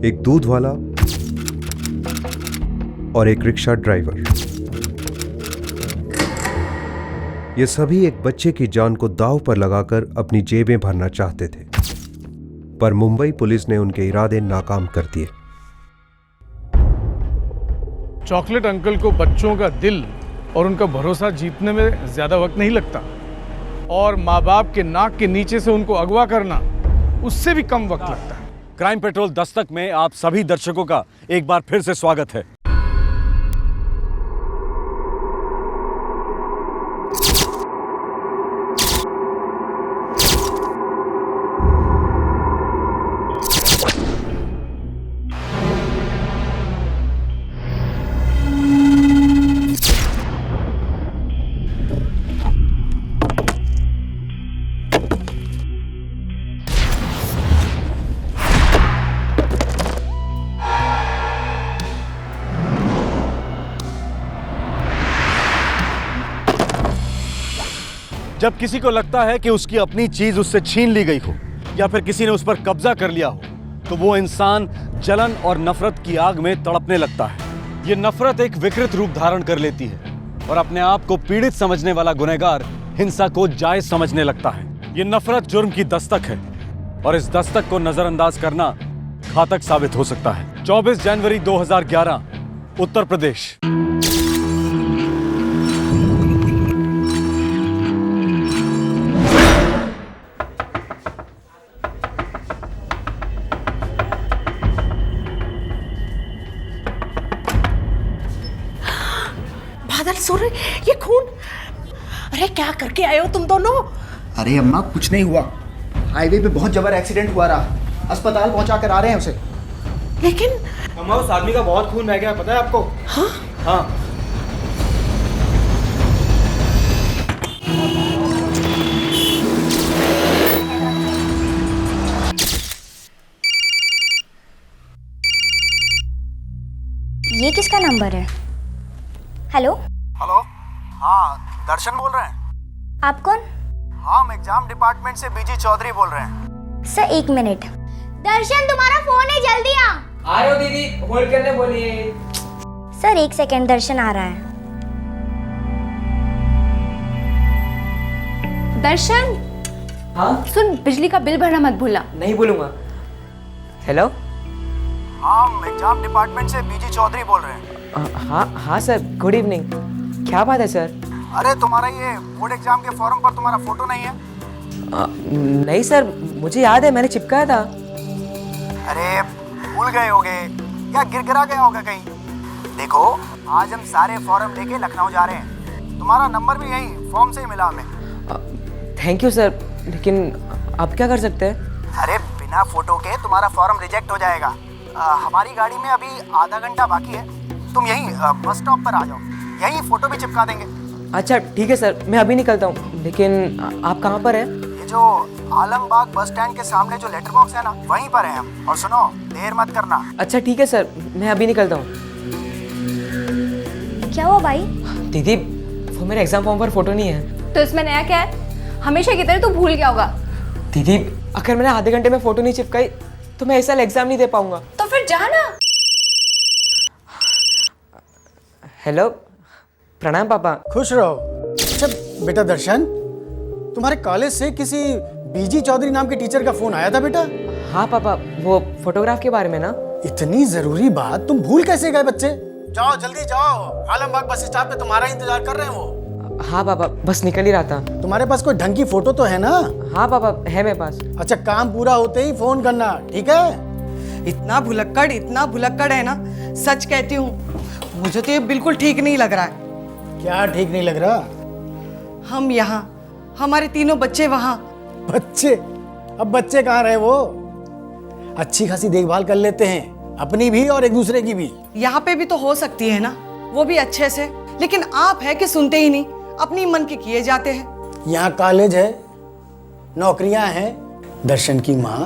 एक दूध वाला और एक रिक्शा ड्राइवर, ये सभी एक बच्चे की जान को दांव पर लगाकर अपनी जेबें भरना चाहते थे, पर मुंबई पुलिस ने उनके इरादे नाकाम कर दिए। चॉकलेट अंकल को बच्चों का दिल और उनका भरोसा जीतने में ज्यादा वक्त नहीं लगता, और माँ बाप के नाक के नीचे से उनको अगवा करना उससे भी कम वक्त लगता है। क्राइम पेट्रोल दस्तक में आप सभी दर्शकों का एक बार फिर से स्वागत है। जब किसी को लगता है कि उसकी अपनी चीज उससे छीन ली गई हो या फिर किसी ने उस पर कब्जा कर लिया हो, तो वो इंसान जलन और नफरत की आग में तड़पने लगता है। ये नफरत एक विकृत रूप धारण कर लेती है और अपने आप को पीड़ित समझने वाला गुनहगार हिंसा को जायज समझने लगता है। ये नफरत जुर्म की दस्तक है और इस दस्तक को नजरअंदाज करना घातक साबित हो सकता है। 24 जनवरी 2011, उत्तर प्रदेश। बादल सूर्य, ये खून! अरे क्या करके आए हो तुम दोनों? अरे अम्मा कुछ नहीं हुआ, हाईवे पे बहुत जबर एक्सीडेंट हुआ रहा, अस्पताल पहुंचा कर आ रहे हैं उसे। लेकिन अम्मा उस आदमी का बहुत खून बह गया, पता है आपको? हाँ हाँ। ये किसका नंबर है? हेलो, हेलो, हाँ दर्शन बोल रहे हैं? आप कौन? हम एग्जाम डिपार्टमेंट से बीजी चौधरी बोल रहे हैं। Sir 1 minute. दर्शन तुम्हारा फोन है, जल्दी आ। आ रहे हो दीदी, होल्ड करने बोलिए। सर 1 सेकंड, दर्शन आ रहा है। दर्शन, हाँ सुन, बिजली का बिल भरना मत भूलना। नहीं भूलूंगा। हेलो, हम एग्जाम डिपार्टमेंट से बीजी चौधरी बोल रहे हैं। हाँ सर, गुड इवनिंग। क्या बात है सर? अरे तुम्हारा ये बोर्ड एग्जाम के फॉर्म पर तुम्हारा फोटो नहीं है? नहीं सर, मुझे याद है, मैंने चिपकाया था। अरे भूल गए होगे या गिरगिरा गया होगा कहीं। देखो, आज हम सारे फॉर्म लेके लखनऊ जा रहे हैं। तुम्हारा नंबर भी यही फॉर्म से ही मिला हमें। थैंक यू सर, लेकिन आप क्या कर सकते हैं? अरे बिना फोटो के तुम्हारा फॉर्म रिजेक्ट हो जाएगा। हमारी गाड़ी में अभी आधा घंटा बाकी है, तुम यहीं बस स्टॉप पर आ जाओ, यहीं फोटो भी चिपका देंगे। अच्छा ठीक है सर, मैं अभी निकलता हूँ। लेकिन आप कहाँ पर हैं? ये जो आलमबाग बस स्टैंड के सामने जो लेटर बॉक्स है ना, वहीं पर है हम। और सुनो, देर मत करना। अच्छा ठीक है सर, मैं अभी निकलता हूँ। क्या हुआ भाई? दीदी, वो मेरे एग्जाम फॉर्म पर फोटो नहीं है। तो इसमें नया क्या है? हमेशा की तरह तू भूल गया होगा। दीदी, अगर मैंने आधे घंटे में फोटो नहीं चिपकाई तो मैं इस साल एग्जाम नहीं दे पाऊंगा। तो फिर जा ना। हेलो, प्रणाम पापा। खुश रहो। अच्छा बेटा दर्शन, तुम्हारे कॉलेज से किसी बीजी चौधरी नाम के टीचर का फोन आया था बेटा? हाँ पापा, वो फोटोग्राफ के बारे में ना। इतनी जरूरी बात तुम भूल कैसे गए बच्चे? जाओ जल्दी जाओ, आलमबाग बस स्टॉप पे तुम्हारा इंतजार कर रहे हैं वो। हाँ पापा, बस निकल ही रहा था। तुम्हारे पास कोई ढंग की फोटो तो है ना? हाँ पापा, है मेरे पास। अच्छा, काम पूरा होते ही फोन करना, ठीक है? इतना भुलक्कड़ है ना, सच कहती हूँ, मुझे तो ये बिल्कुल ठीक नहीं लग रहा है। क्या ठीक नहीं लग रहा? हम यहाँ, हमारे तीनों बच्चे वहाँ। बच्चे? अब बच्चे कहाँ रहे वो? अच्छी खासी देखभाल कर लेते हैं, अपनी भी और एक दूसरे की भी। यहाँ पे भी तो हो सकती है ना, वो भी अच्छे से। लेकिन आप है कि सुनते ही नहीं, अपनी मन के किए जाते हैं। यहाँ कॉलेज है, नौकरियां हैं। दर्शन की माँ,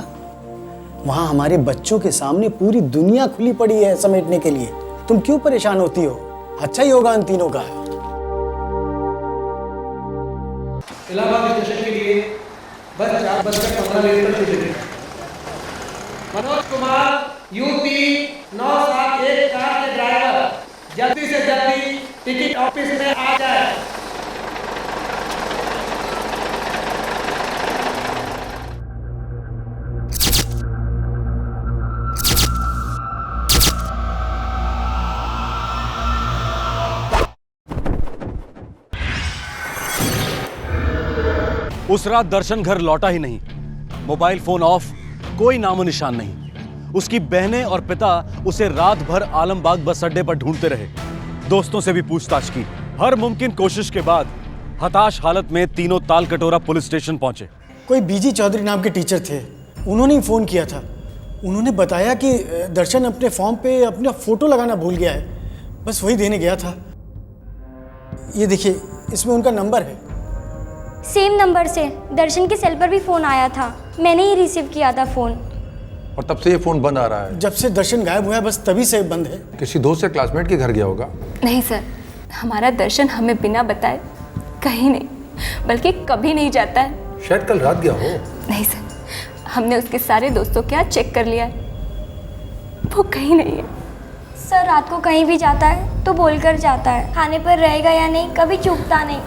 वहाँ हमारे बच्चों के सामने पूरी दुनिया खुली पड़ी है समेटने के लिए। तुम क्यों परेशान होती हो? अच्छा ही होगा इन तीनों का। इलाहाबाद स्टेशन के लिए बस 4:15 पर छूटेगी। मनोज कुमार यूपी 9714 के ड्राइवर जल्दी से जल्दी टिकट ऑफिस में आ जाए। उस रात दर्शन घर लौटा ही नहीं। मोबाइल फोन ऑफ, कोई नामो निशान नहीं। उसकी बहनें और पिता उसे रात भर आलमबाग बस अड्डे पर ढूंढते रहे। दोस्तों से भी पूछताछ की। हर मुमकिन कोशिश के बाद हताश हालत में तीनों तालकटोरा पुलिस स्टेशन पहुंचे। कोई बीजी चौधरी नाम के टीचर थे, उन्होंने ही फोन किया था। उन्होंने बताया कि दर्शन अपने फॉर्म पे अपना फोटो लगाना भूल गया है, बस वही देने गया था। ये देखिए, इसमें उनका नंबर है। सेम नंबर से दर्शन के सेल पर भी फोन आया था, मैंने ही रिसीव किया था फोन। और तब से ये फोन बंद आ रहा है? जब से दर्शन गायब हुआ है, बस तभी से बंद है। किसी दोस्त या क्लासमेट के घर गया होगा। नहीं सर, हमारा दर्शन हमें बिना बताए कहीं नहीं, बल्कि कभी नहीं जाता है। शायद कल रात गया हो। नहीं सर, हमने उसके सारे दोस्तों के यहाँ चेक कर लिया है, वो कहीं नहीं है। सर रात को कहीं भी जाता है तो बोलकर जाता है, खाने पर रहेगा या नहीं कभी चूकता नहीं,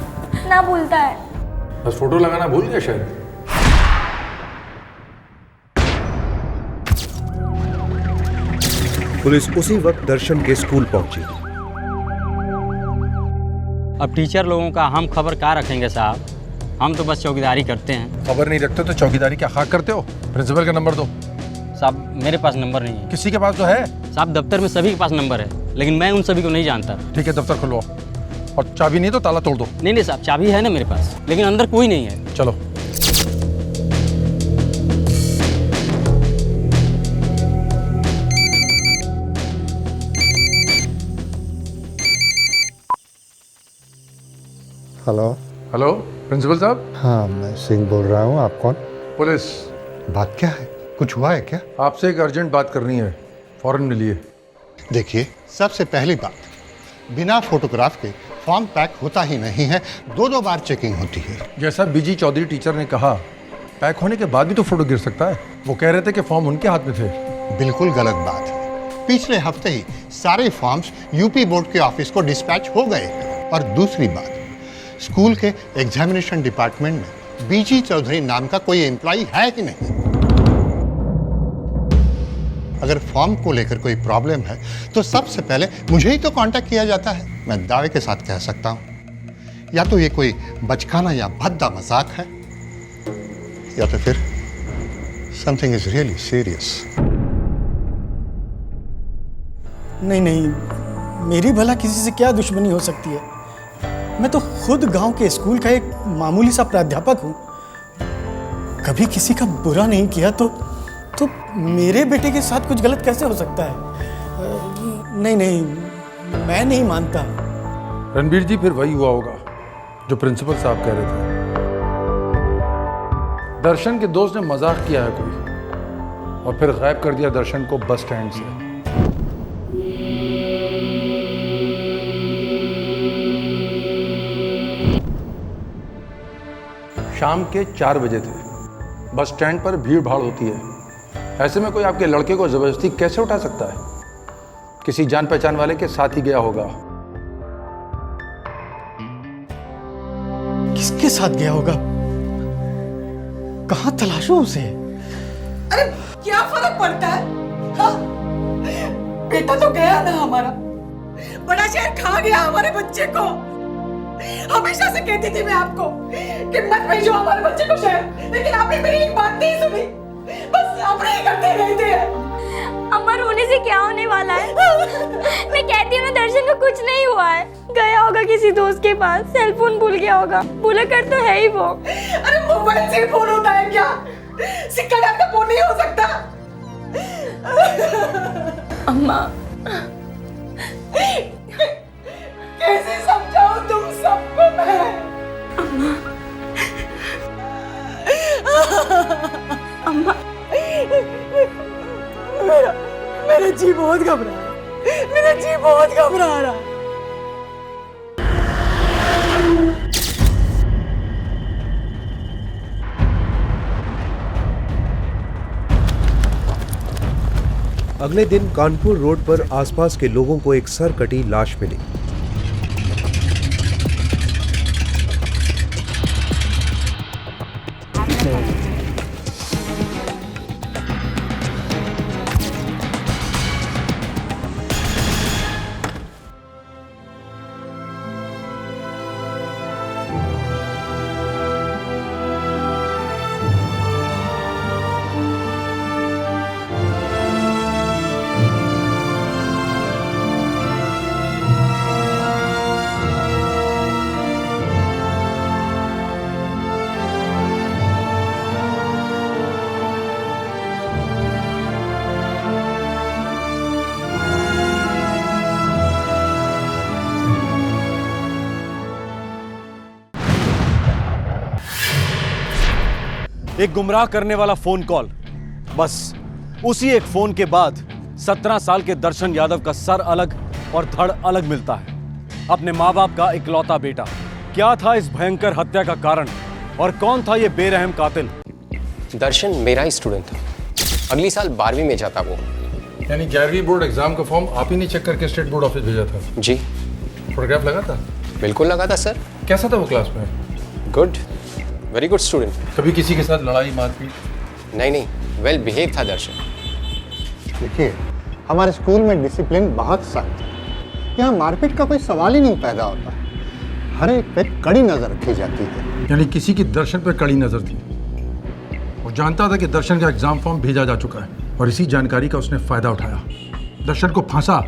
ना भूलता है। बस फोटो लगाना भूल गया शायद। पुलिस उसी वक्त दर्शन के स्कूल पहुंची। अब टीचर लोगों का हम खबर कहाँ रखेंगे साहब, हम तो बस चौकीदारी करते हैं। खबर नहीं रखते तो चौकीदारी क्या खाक करते हो? प्रिंसिपल का नंबर दो। साहब मेरे पास नंबर नहीं है। किसी के पास तो है? साहब दफ्तर में सभी के पास नंबर है, लेकिन मैं उन सभी को नहीं जानता। ठीक है, दफ्तर खुलवाओ, और चाबी नहीं तो ताला तोड़ दो। नहीं साहब, चाबी है ना मेरे पास, लेकिन अंदर कोई नहीं है। चलो। हेलो। हेलो, प्रिंसिपल साहब। हाँ, मैं सिंह बोल रहा हूँ। आप कौन? पुलिस। बात क्या है? कुछ हुआ है क्या? आपसे एक अर्जेंट बात करनी है, फौरन मिलिए। देखिए, सबसे पहली बात, बिना फोटोग्राफ के फॉर्म पैक होता ही नहीं है, 2-2 बार चेकिंग होती है। जैसा बीजी चौधरी टीचर ने कहा, पैक होने के बाद भी तो फोटो गिर सकता है। वो कह रहे थे कि फॉर्म उनके हाथ में थे। बिल्कुल गलत बात है। पिछले हफ्ते ही सारे फॉर्म्स यूपी बोर्ड के ऑफिस को डिस्पैच हो गए हैं। और दूसरी बात, स्कूल के एग्जामिनेशन डिपार्टमेंट में बीजी चौधरी नाम का कोई एम्प्लॉय है कि नहीं? अगर फॉर्म को लेकर कोई प्रॉब्लम है तो सबसे पहले मुझे ही तो कांटेक्ट किया जाता है। मैं दावे के साथ कह सकता हूं, या तो ये कोई बचकाना या भद्दा मजाक है, या तो फिर समथिंग इज रियली सीरियस। नहीं नहीं, मेरी भला किसी से क्या दुश्मनी हो सकती है? मैं तो खुद गांव के स्कूल का एक मामूली सा प्राध्यापक हूं। कभी किसी का बुरा नहीं किया तो मेरे बेटे के साथ कुछ गलत कैसे हो सकता है? नहीं नहीं, मैं नहीं मानता। रणबीर जी, फिर वही हुआ होगा जो प्रिंसिपल साहब कह रहे थे। दर्शन के दोस्त ने मजाक किया है कोई, और फिर गायब कर दिया दर्शन को बस स्टैंड से। शाम के 4 बजे थे। बस स्टैंड पर भीड़ भाड़ होती है। ऐसे में कोई आपके लड़के को जबरदस्ती कैसे उठा सकता है? किसी जान पहचान वाले के साथ ही गया होगा। किसके साथ गया होगा? कहां तलाशूं उसे? अरे क्या फर्क पड़ता है? हाँ? बेटा तो गया ना हमारा, बड़ा शहर खा गया हमारे बच्चे को। हमेशा से कहती थी मैं आपको कि मत भेजो हमारे बच्चे को शहर, लेकिन आपने मेरी एक बात नहीं सुनी, बस अपने ही करते रहते हैं। अम्मा, रोने से क्या होने वाला है? मैं कहती हूँ ना, दर्शन को कुछ नहीं हुआ है। गया होगा किसी दोस्त के पास, सेल फोन भूल गया होगा। भूला कर तो है ही वो। अरे मोबाइल से फोन होता है क्या? सिक्का डाल का फोन नहीं हो सकता? अम्मा, कैसे समझाऊं तुम सबको मैं? अम्मा, मेरा जी बहुत घबरा रहा है। मेरा जी बहुत घबरा रहा है। अगले दिन कानपुर रोड पर आसपास के लोगों को एक सरकटी लाश मिली। एक गुमराह करने वाला फोन कॉल, बस उसी एक फोन के बाद 17 साल के दर्शन यादव का सर अलग और धड़ अलग मिलता है। अपने माँ बाप का इकलौता बेटा। क्या था इस भयंकर हत्या का कारण और कौन था ये बेरहम कातिल? दर्शन मेरा ही स्टूडेंट था। अगली साल 12वीं में जाता वो। यानी 11वीं बोर्ड एग्जाम का फॉर्म आप ही ने चेक करके स्टेट बोर्ड ऑफिस भेजा था? जी। फोटोग्राफ लगा था? बिल्कुल लगा था सर। कैसा था वो क्लास में? Good, very good student. कभी किसी के साथ लड़ाई मारपीट? नहीं, वेल बिहेव था दर्शन। देखिए, हमारे स्कूल में डिसिप्लिन बहुत सख्त है। यहाँ मारपीट का कोई सवाल ही नहीं पैदा होता। हर एक पे कड़ी नजर रखी जाती है। यानी किसी की दर्शन पर कड़ी नजर थी। वो जानता था कि दर्शन का एग्जाम फॉर्म भेजा जा चुका है और इसी जानकारी का उसने फायदा उठाया। दर्शन को फांसा,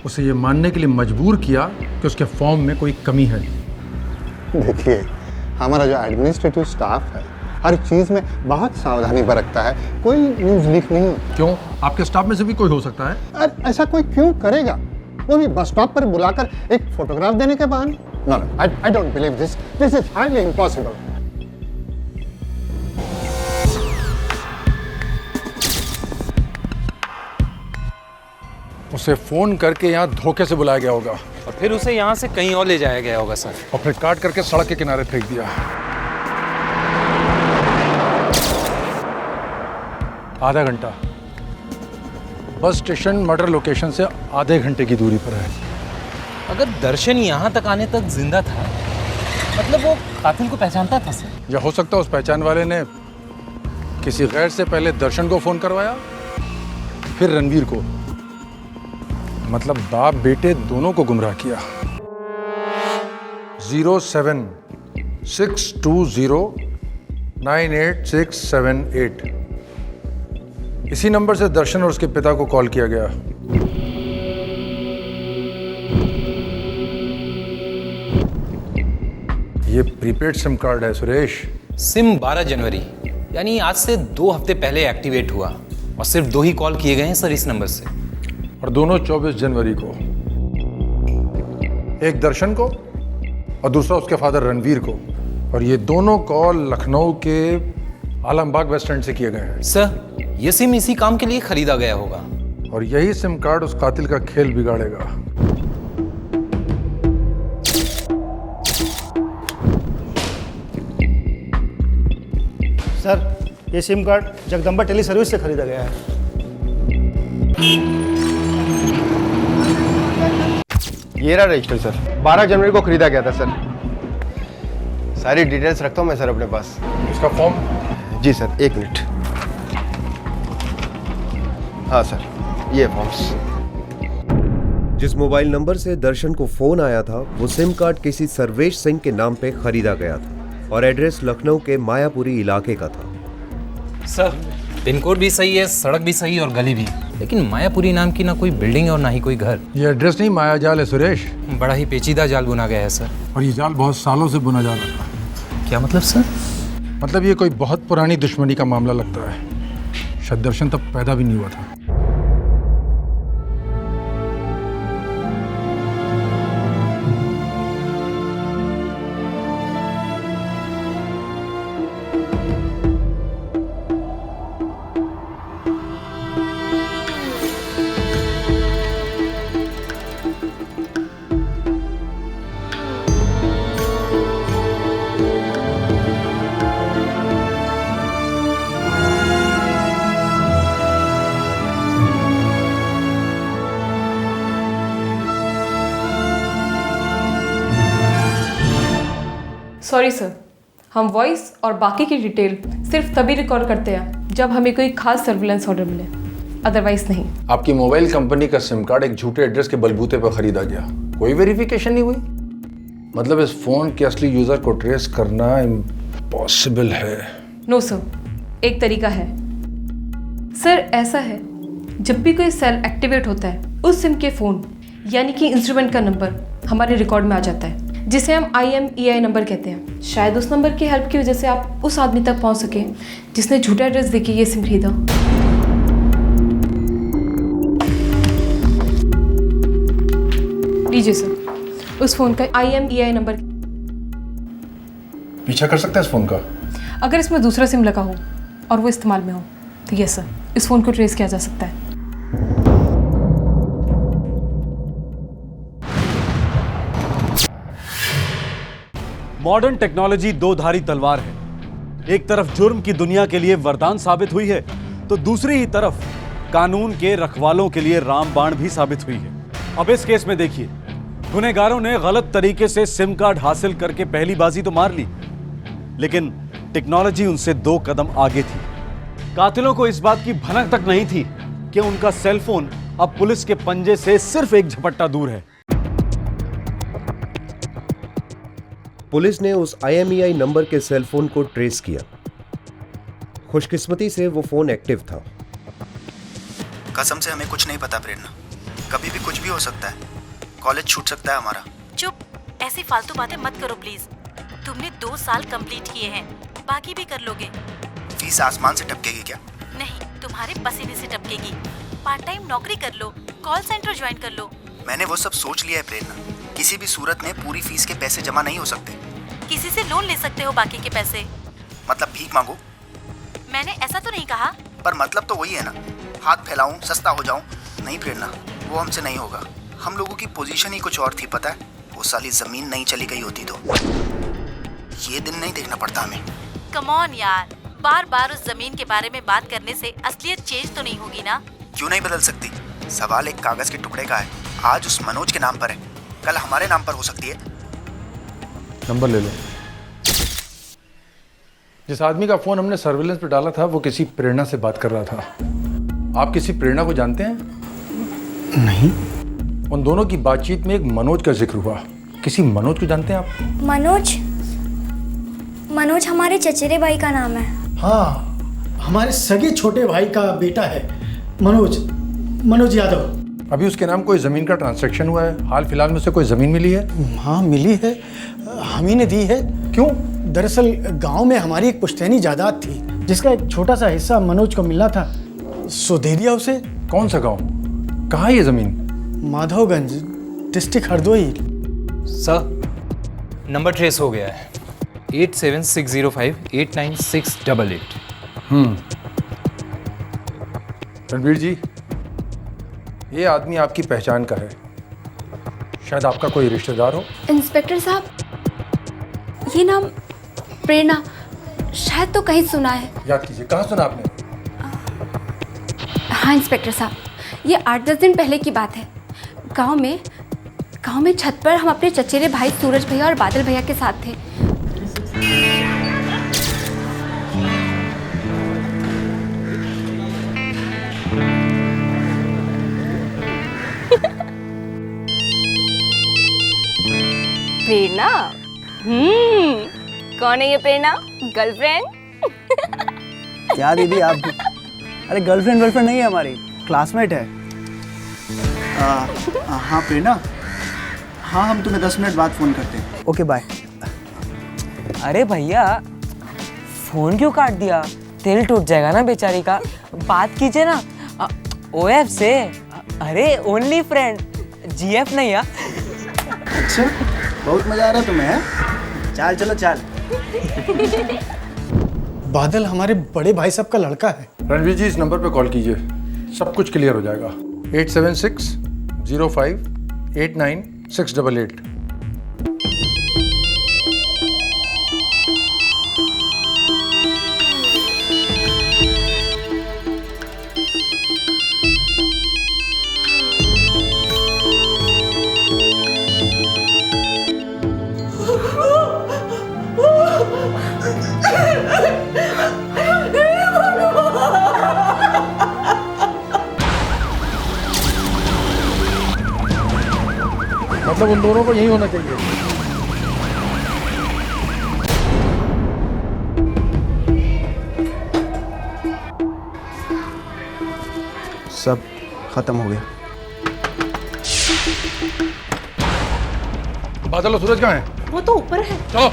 उसे ये मानने के लिए मजबूर किया कि उसके फॉर्म में कोई कमी है। देखिए, हमारा जो एडमिनिस्ट्रेटिव स्टाफ है हर चीज़ में बहुत सावधानी बरतता है। कोई न्यूज़ लीक नहीं होती। क्यों? आपके स्टाफ में से भी कोई हो सकता है? ऐसा कोई क्यों करेगा? वो भी बस स्टॉप पर बुलाकर एक फोटोग्राफ देने के बहाने? No, I don't believe this. This is highly impossible. उसे फ़ोन करके यहाँ धोखे से बुलाया गया होगा और फिर उसे यहाँ से कहीं और ले जाया गया होगा सर। और फिर काट करके सड़क के किनारे फेंक दिया। आधा घंटा बस स्टेशन मर्डर लोकेशन से आधे घंटे की दूरी पर है। अगर दर्शन यहाँ तक आने तक जिंदा था मतलब वो कातिल को पहचानता था सर। या हो सकता है उस पहचान वाले ने किसी गैर से पहले दर्शन को फ़ोन करवाया फिर रणवीर को, मतलब बाप बेटे दोनों को गुमराह किया। 076209868 इसी नंबर से दर्शन और उसके पिता को कॉल किया गया। ये प्रीपेड सिम कार्ड है सुरेश। सिम 12 जनवरी यानी आज से 2 हफ्ते पहले एक्टिवेट हुआ और सिर्फ 2 ही कॉल किए गए हैं सर इस नंबर से। और दोनों 24 जनवरी को, एक दर्शन को और दूसरा उसके फादर रणवीर को। और ये दोनों कॉल लखनऊ के आलमबाग वेस्ट एंड से किए गए हैं। सर ये सिम इसी काम के लिए खरीदा गया होगा और यही सिम कार्ड उस कातिल का खेल बिगाड़ेगा। सर ये SIM card Jagdamba tele service से खरीदा गया है। ये रहा रजिस्टर सर, 12 जनवरी को खरीदा गया था सर। सारी डिटेल्स रखता हूँ मैं सर अपने पास। इसका फॉर्म? जी सर, 1 मिनट। हाँ सर, ये फॉर्म्स। जिस मोबाइल नंबर से दर्शन को फोन आया था वो सिम कार्ड किसी सर्वेश सिंह के नाम पे खरीदा गया था और एड्रेस लखनऊ के मायापुरी इलाके का था। सर पिन कोड भी सही है, सड़क भी सही और गली भी, लेकिन मायापुरी नाम की ना कोई बिल्डिंग है और ना ही कोई घर। ये एड्रेस नहीं माया जाल है सुरेश। बड़ा ही पेचीदा जाल बुना गया है सर। और ये जाल बहुत सालों से बुना जा रहा था। क्या मतलब सर? मतलब ये कोई बहुत पुरानी दुश्मनी का मामला लगता है। शायद दर्शन तब पैदा भी नहीं हुआ था। सॉरी सर, हम वॉइस और बाकी की डिटेल सिर्फ तभी रिकॉर्ड करते हैं जब हमें कोई खास सर्विलेंस ऑर्डर मिले, अदरवाइज नहीं। आपकी मोबाइल कंपनी का सिम कार्ड एक झूठे एड्रेस के बलबूते पर खरीदा गया, कोई वेरिफिकेशन नहीं हुई। मतलब इस फोन के असली यूजर को ट्रेस करना इम्पॉसिबल है। नो सर, एक तरीका है सर। ऐसा है, जब भी कोई सेल एक्टिवेट होता है उस सिम के फ़ोन यानी कि इंस्ट्रूमेंट का नंबर हमारे रिकॉर्ड में आ जाता है, जिसे हम IMEI नंबर कहते हैं। शायद उस नंबर की हेल्प की वजह से आप उस आदमी तक पहुंच सके जिसने झूठा एड्रेस देके ये सिम खरीदा। लीजिए सर, उस फोन का IMEI नंबर। पीछा कर सकते हैं इस फोन का? अगर इसमें दूसरा सिम लगा हो और वो इस्तेमाल में हो तो यस सर, इस फोन को ट्रेस किया जा सकता है। मॉडर्न टेक्नोलॉजी दो धारी तलवार है। एक तरफ जुर्म की दुनिया के लिए वरदान साबित हुई है तो दूसरी ही तरफ कानून के रखवालों के लिए रामबाण भी साबित हुई है। अब इस केस में देखिए, गुनहगारों ने गलत तरीके से सिम कार्ड हासिल करके पहली बाजी तो मार ली, लेकिन टेक्नोलॉजी उनसे 2 कदम आगे थी। कातिलों को इस बात की भनक तक नहीं थी कि उनका सेलफोन अब पुलिस के पंजे से सिर्फ एक झपट्टा दूर है। पुलिस ने उस IMEI नंबर के सेलफोन को ट्रेस किया। खुशकिस्मती से वो फोन एक्टिव था। कसम से हमें कुछ नहीं पता प्रेरणा, कभी भी कुछ भी हो सकता है। कॉलेज छूट सकता है हमारा। चुप, ऐसी फालतू बातें मत करो प्लीज। तुमने 2 साल कंप्लीट किए हैं, बाकी भी कर लोगे। फीस आसमान से टपकेगी क्या? नहीं, तुम्हारे पसीने से टपकेगी। पार्ट टाइम नौकरी कर लो, कॉल सेंटर ज्वाइन कर लो। मैंने वो सब सोच लिया है प्रेरणा, किसी भी सूरत में पूरी फीस के पैसे जमा नहीं हो सकते। किसी से लोन ले सकते हो बाकी के पैसे। मतलब भीख मांगो? मैंने ऐसा तो नहीं कहा। पर मतलब तो वही है ना, हाथ फैलाऊं, सस्ता हो जाऊं? नहीं प्रेरणा, वो हमसे नहीं होगा। हम लोगों की पोजीशन ही कुछ और थी, पता है? वो साली जमीन नहीं चली गई होती तो ये दिन नहीं देखना पड़ता हमें। कम ऑन यार, बार बार उस जमीन के बारे में बात करने से असलियत चेंज तो नहीं होगी ना? क्यों नहीं बदल सकती? सवाल एक कागज के टुकड़े का है। आज उस मनोज के नाम पर है, कल हमारे नाम पर हो सकती है। नंबर ले लो। जिस आदमी का फोन हमने सर्विलेंस पे डाला था वो किसी प्रेरणा से बात कर रहा था। आप किसी प्रेरणा को जानते हैं? नहीं। उन दोनों की बातचीत में एक मनोज का जिक्र हुआ। किसी मनोज को जानते हैं आप? मनोज? मनोज हमारे चचेरे भाई का नाम है। हाँ, हमारे सगे छोटे भाई का बेटा है मनोज यादव। अभी उसके नाम कोई ज़मीन का ट्रांसैक्शन हुआ है? हाल फिलहाल में से कोई ज़मीन मिली है? हाँ मिली है, हम ही ने दी है। क्यों? दरअसल गांव में हमारी एक पुश्तैनी जायदाद थी जिसका एक छोटा सा हिस्सा मनोज को मिलना था, सो दे दिया उसे। कौन सा गांव? कहाँ है ये ज़मीन? Madhavganj, district Hardoi. Sir, number trace हो गया है 8760589688। रणवीर जी, ये आदमी आपकी पहचान का है, शायद आपका कोई रिश्तेदार हो। इंस्पेक्टर साहब, ये नाम प्रेरणा शायद तो कहीं सुना है। याद कीजिए, कहाँ सुना आपने? हाँ इंस्पेक्टर साहब, ये 8-10 दिन पहले की बात है। गांव में छत पर हम अपने चचेरे भाई सूरज भैया और बादल भैया के साथ थे। प्रेरणा? कौन है ये प्रेरणा? गर्लफ्रेंड? क्या दीदी आप भी? अरे गर्लफ्रेंड नहीं है हमारी, क्लासमेट है। हाँ प्रेरणा, हाँ हम तुम्हें 10 मिनट बाद फ़ोन करते हैं। Okay bye. अरे भैया, फ़ोन क्यों काट दिया? दिल टूट जाएगा ना बेचारी का। बात कीजिए ना OF से। अरे ओनली फ्रेंड, GF नहीं। अच्छा, बहुत मजा आ रहा तुम्हें है? चाल चलो चाल। बादल हमारे बड़े भाई साहब का लड़का है। रणवीर जी, इस नंबर पे कॉल कीजिए, सब कुछ क्लियर हो जाएगा। 8760589688। मतलब उन दोनों को यही होना चाहिए। सब खत्म हो गया। बादल और सूरज कहाँ हैं? वो तो ऊपर है। चलो।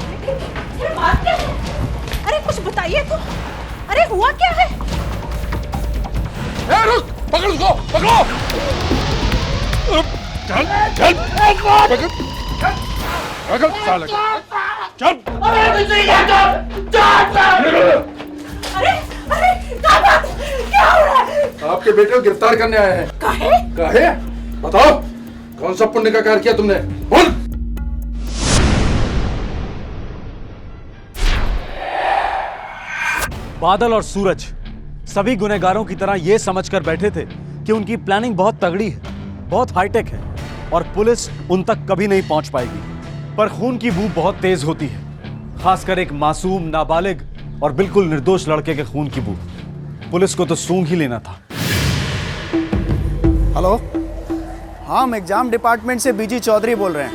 अरे कुछ बताइए तो। अरे हुआ क्या है? रुक, पकड़ उसको, पकड़ो। चल चल पकड़, साला चल। अरे क्या हो रहा है? आपके बेटे को गिरफ्तार करने आए हैं। काहे? बताओ, कौन सा पुण्य का कार्य किया तुमने? बोल। बादल और सूरज सभी गुनहगारों की तरह यह समझकर बैठे थे कि उनकी प्लानिंग बहुत तगड़ी है, बहुत हाईटेक है और पुलिस उन तक कभी नहीं पहुंच पाएगी। पर खून की बू बहुत तेज होती है, खासकर एक मासूम, नाबालिग और बिल्कुल निर्दोष लड़के के खून की बू। पुलिस को तो सूंघ ही लेना था। हेलो, हाँ हम एग्जाम डिपार्टमेंट से बीजी चौधरी बोल रहे हैं।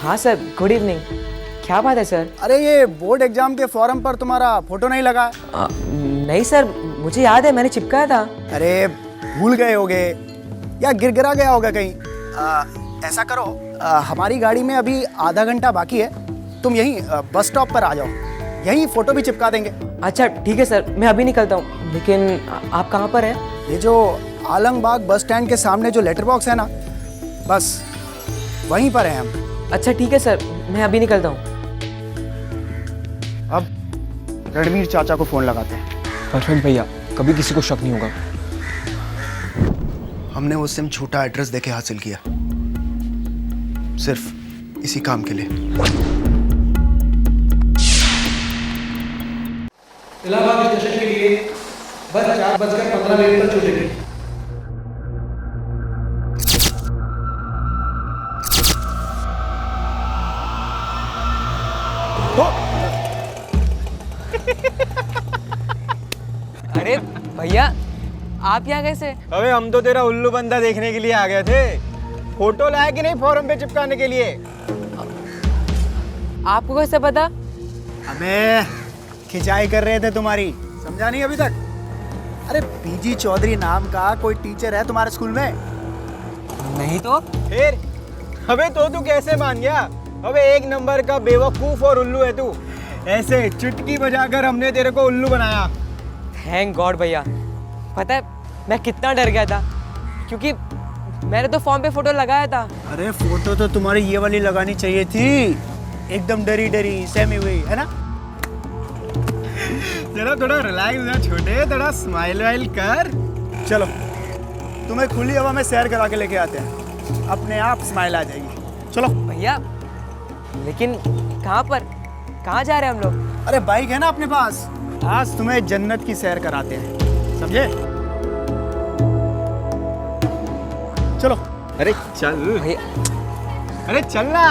हाँ सर, गुड इवनिंग। क्या बात है सर? अरे ये बोर्ड एग्जाम के फॉर्म पर तुम्हारा फोटो नहीं लगा है? नहीं सर, मुझे याद है, मैंने चिपकाया था। अरे भूल गए होगे या गिरगिरा गया होगा कहीं। ऐसा करो, हमारी गाड़ी में अभी आधा घंटा बाकी है, तुम यहीं बस स्टॉप पर आ जाओ, यहीं फोटो भी चिपका देंगे। अच्छा ठीक है सर, मैं अभी निकलता हूँ। लेकिन आप कहाँ पर हैं? ये जो आलमबाग बस स्टैंड के सामने जो लेटर बॉक्स है ना, बस वहीं पर हैं हम। अच्छा ठीक है सर, मैं अभी निकलता हूँ। अब रणवीर चाचा को फोन लगाते हैं। परफेक्ट भैया, कभी किसी को शक नहीं होगा। हमने वो सिम झूठा एड्रेस देके हासिल किया, सिर्फ इसी काम के लिए। इलाहाबाद स्टेशन के लिए बस 4:15 पर छूटेगी। अरे भैया आप यहाँ कैसे? अबे हम तो तेरा उल्लू बंदा देखने के लिए आ गए थे। फोटो लाया कि नहीं फॉर्म पे चिपकाने के लिए? आपको कैसे पता? अबे खिंचाई कर रहे थे तुम्हारी, समझा नहीं अभी तक? अरे पीजी चौधरी नाम का कोई टीचर है तुम्हारे स्कूल में? नहीं तो फिर? अबे तो तू कैसे मान गया? अबे एक नंबर का बेवकूफ और उल्लू है तू। ऐसे चुटकी बजाकर हमने तेरे को उल्लू बनाया। थैंक गॉड भैया। पता है मैं कितना डर गया था, क्योंकि मैंने तो फॉर्म पे फोटो लगाया था। अरे फोटो तो तुम्हारी ये वाली लगानी चाहिए थी, एकदम डरी डरी सहमी हुई, है ना? जरा थोड़ा रिलैक्स ना छोटे, थोड़ा स्माइल वाइल कर। चलो तुम्हें खुली हवा में सैर करा के लेके आते हैं, अपने आप स्माइल आ जाएगी। चलो भैया लेकिन कहाँ पर, कहाँ जा रहे हैं हम लोग? अरे बाइक है ना अपने पास, आज तुम्हें जन्नत की सैर कराते हैं, समझे? चलो। अरे चल अरे चल ना।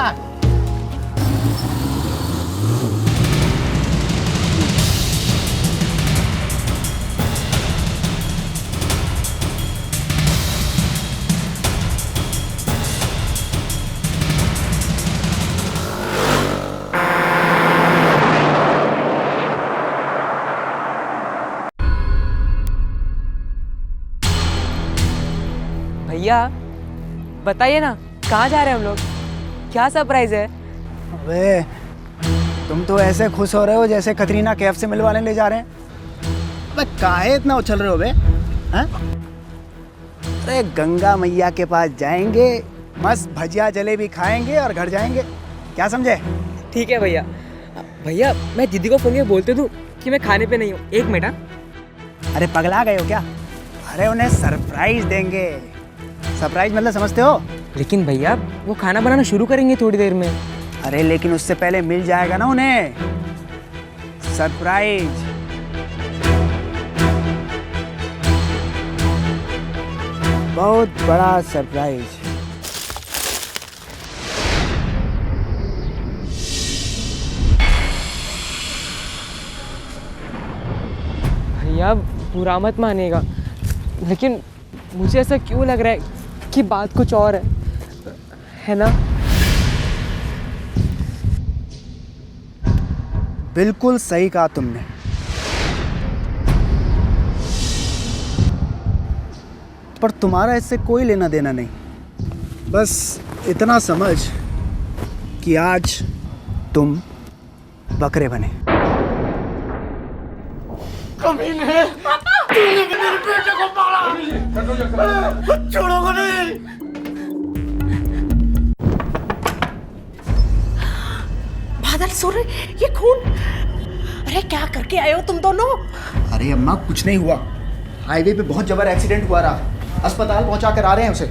भैया बताइए ना कहाँ जा रहे हैं हम लोग, क्या सरप्राइज है? अबे तुम तो ऐसे खुश हो रहे हो जैसे कतरीना कैफ से मिलवाने ले जा रहे हैं। अबे काहे इतना उछल रहे हो बे? हैं? अरे गंगा मैया के पास जाएंगे, मस्त भजिया जलेबी खाएंगे और घर जाएंगे, क्या समझे? ठीक है भैया। भैया मैं दीदी को फोन करके बोलते दूँ कि मैं खाने पे नहीं हूँ, 1 मिनट। अरे पगला गए हो क्या? अरे उन्हें सरप्राइज देंगे। सरप्राइज मतलब समझते हो? लेकिन भैया वो खाना बनाना शुरू करेंगे थोड़ी देर में। अरे लेकिन उससे पहले मिल जाएगा ना उन्हें सरप्राइज। बहुत बड़ा सरप्राइज। भैया बुरा मत मानिएगा, लेकिन मुझे ऐसा क्यों लग रहा है कि बात कुछ और है ना? बिल्कुल सही कहा तुमने। पर तुम्हारा इससे कोई लेना देना नहीं, बस इतना समझ कि आज तुम बकरे बने। कमीने, तूने मेरे बेटे को मारा। छोड़ोगे नहीं। बादल सूर्य, ये खून, अरे क्या करके आए हो तुम दोनों? अरे अम्मा कुछ नहीं हुआ, हाईवे पे बहुत जबर एक्सीडेंट हुआ रहा, अस्पताल पहुंचा कर आ रहे हैं उसे।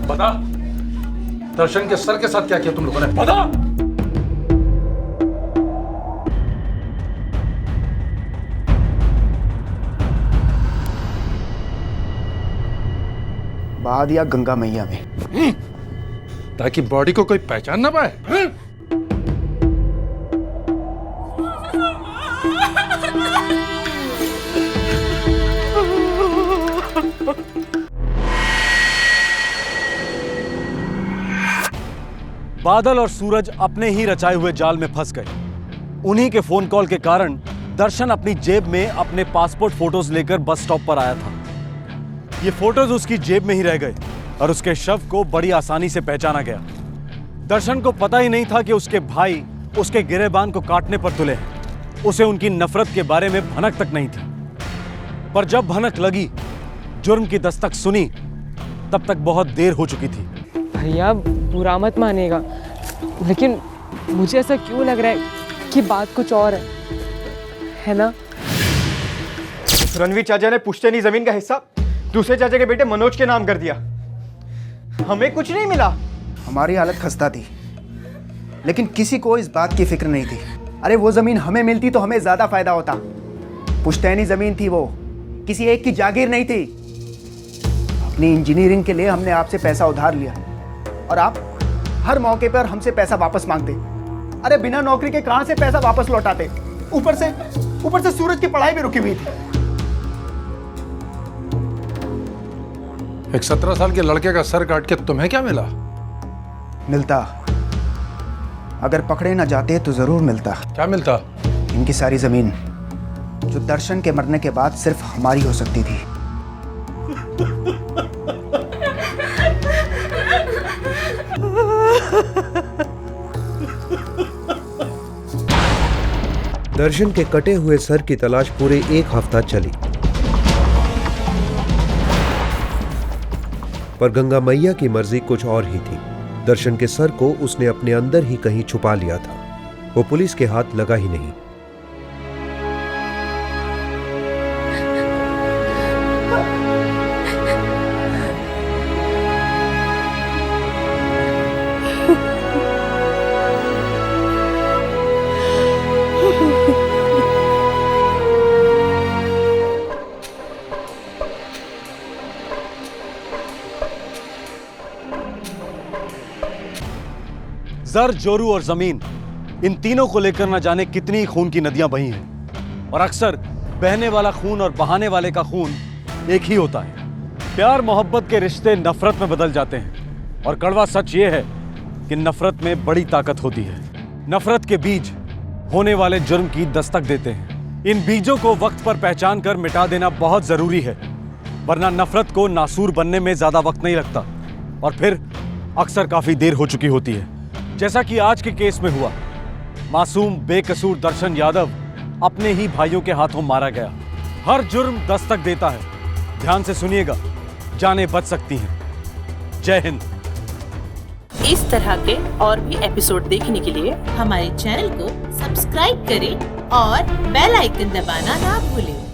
बता दर्शन के सर के साथ क्या किया तुम लोगों ने, बता। बहा दिया गंगा मैया में, ताकि बॉडी को कोई पहचान ना पाए। बादल और सूरज अपने ही रचाए हुए जाल में फंस गए। उन्हीं के फोन कॉल के कारण दर्शन अपनी जेब में अपने पासपोर्ट फोटोज लेकर बस स्टॉप पर आया था। ये फोटोज उसकी जेब में ही रह गए और उसके शव को बड़ी आसानी से पहचाना गया। दर्शन को पता ही नहीं था कि उसके भाई उसके गिरेबान को काटने पर तुले हैं। उसे उनकी नफरत के बारे में भनक तक नहीं थी, पर जब भनक लगी, जुर्म की दस्तक सुनी, तब तक बहुत देर हो चुकी थी। भैया बुरा मत मानिएगा, लेकिन मुझे ऐसा क्यों लग रहा है कि बात कुछ और है ना? रणवीर चाचा ने पुश्तैनी जमीन का हिस्सा दूसरे चाचा के बेटे मनोज के नाम कर दिया। हमें कुछ नहीं मिला। हमारी हालत खस्ता थी, लेकिन किसी को इस बात की फिक्र नहीं थी। अरे वो जमीन हमें मिलती तो हमें ज्यादा फायदा होता। पुश्तैनी जमीन थी वो, किसी एक की जागीर नहीं थी। अपनी इंजीनियरिंग के लिए हमने आपसे पैसा उधार लिया और आप हर मौके पर हमसे पैसा वापस मांगते। अरे बिना नौकरी के कहां से पैसा वापस लौटाते? ऊपर से सूरज की पढ़ाई भी रुकी हुई थी। एक 17 साल के लड़के का सर काट के तुम्हें क्या मिला? मिलता, अगर पकड़े ना जाते तो जरूर मिलता। क्या मिलता? इनकी सारी जमीन जो दर्शन के मरने के बाद सिर्फ हमारी हो सकती थी। दर्शन के कटे हुए सर की तलाश पूरे 1 हफ्ता चली, पर गंगा मैया की मर्जी कुछ और ही थी। दर्शन के सर को उसने अपने अंदर ही कहीं छुपा लिया था। वो पुलिस के हाथ लगा ही नहीं। जर, जोरू और जमीन, इन तीनों को लेकर न जाने कितनी खून की नदियां बही हैं। और अक्सर बहने वाला खून और बहाने वाले का खून एक ही होता है। प्यार मोहब्बत के रिश्ते नफरत में बदल जाते हैं। और कड़वा सच ये है कि नफरत में बड़ी ताकत होती है। नफरत के बीज होने वाले जुर्म की दस्तक देते हैं। इन बीजों को वक्त पर पहचान कर मिटा देना बहुत जरूरी है, वरना नफरत को नासूर बनने में ज्यादा वक्त नहीं लगता और फिर अक्सर काफी देर हो चुकी होती है। जैसा कि आज के केस में हुआ, मासूम बेकसूर दर्शन यादव अपने ही भाइयों के हाथों मारा गया। हर जुर्म दस्तक देता है। ध्यान से सुनिएगा, जानें बच सकती हैं। जय हिंद। इस तरह के और भी एपिसोड देखने के लिए हमारे चैनल को सब्सक्राइब करें और बेल आइकन दबाना ना भूलें।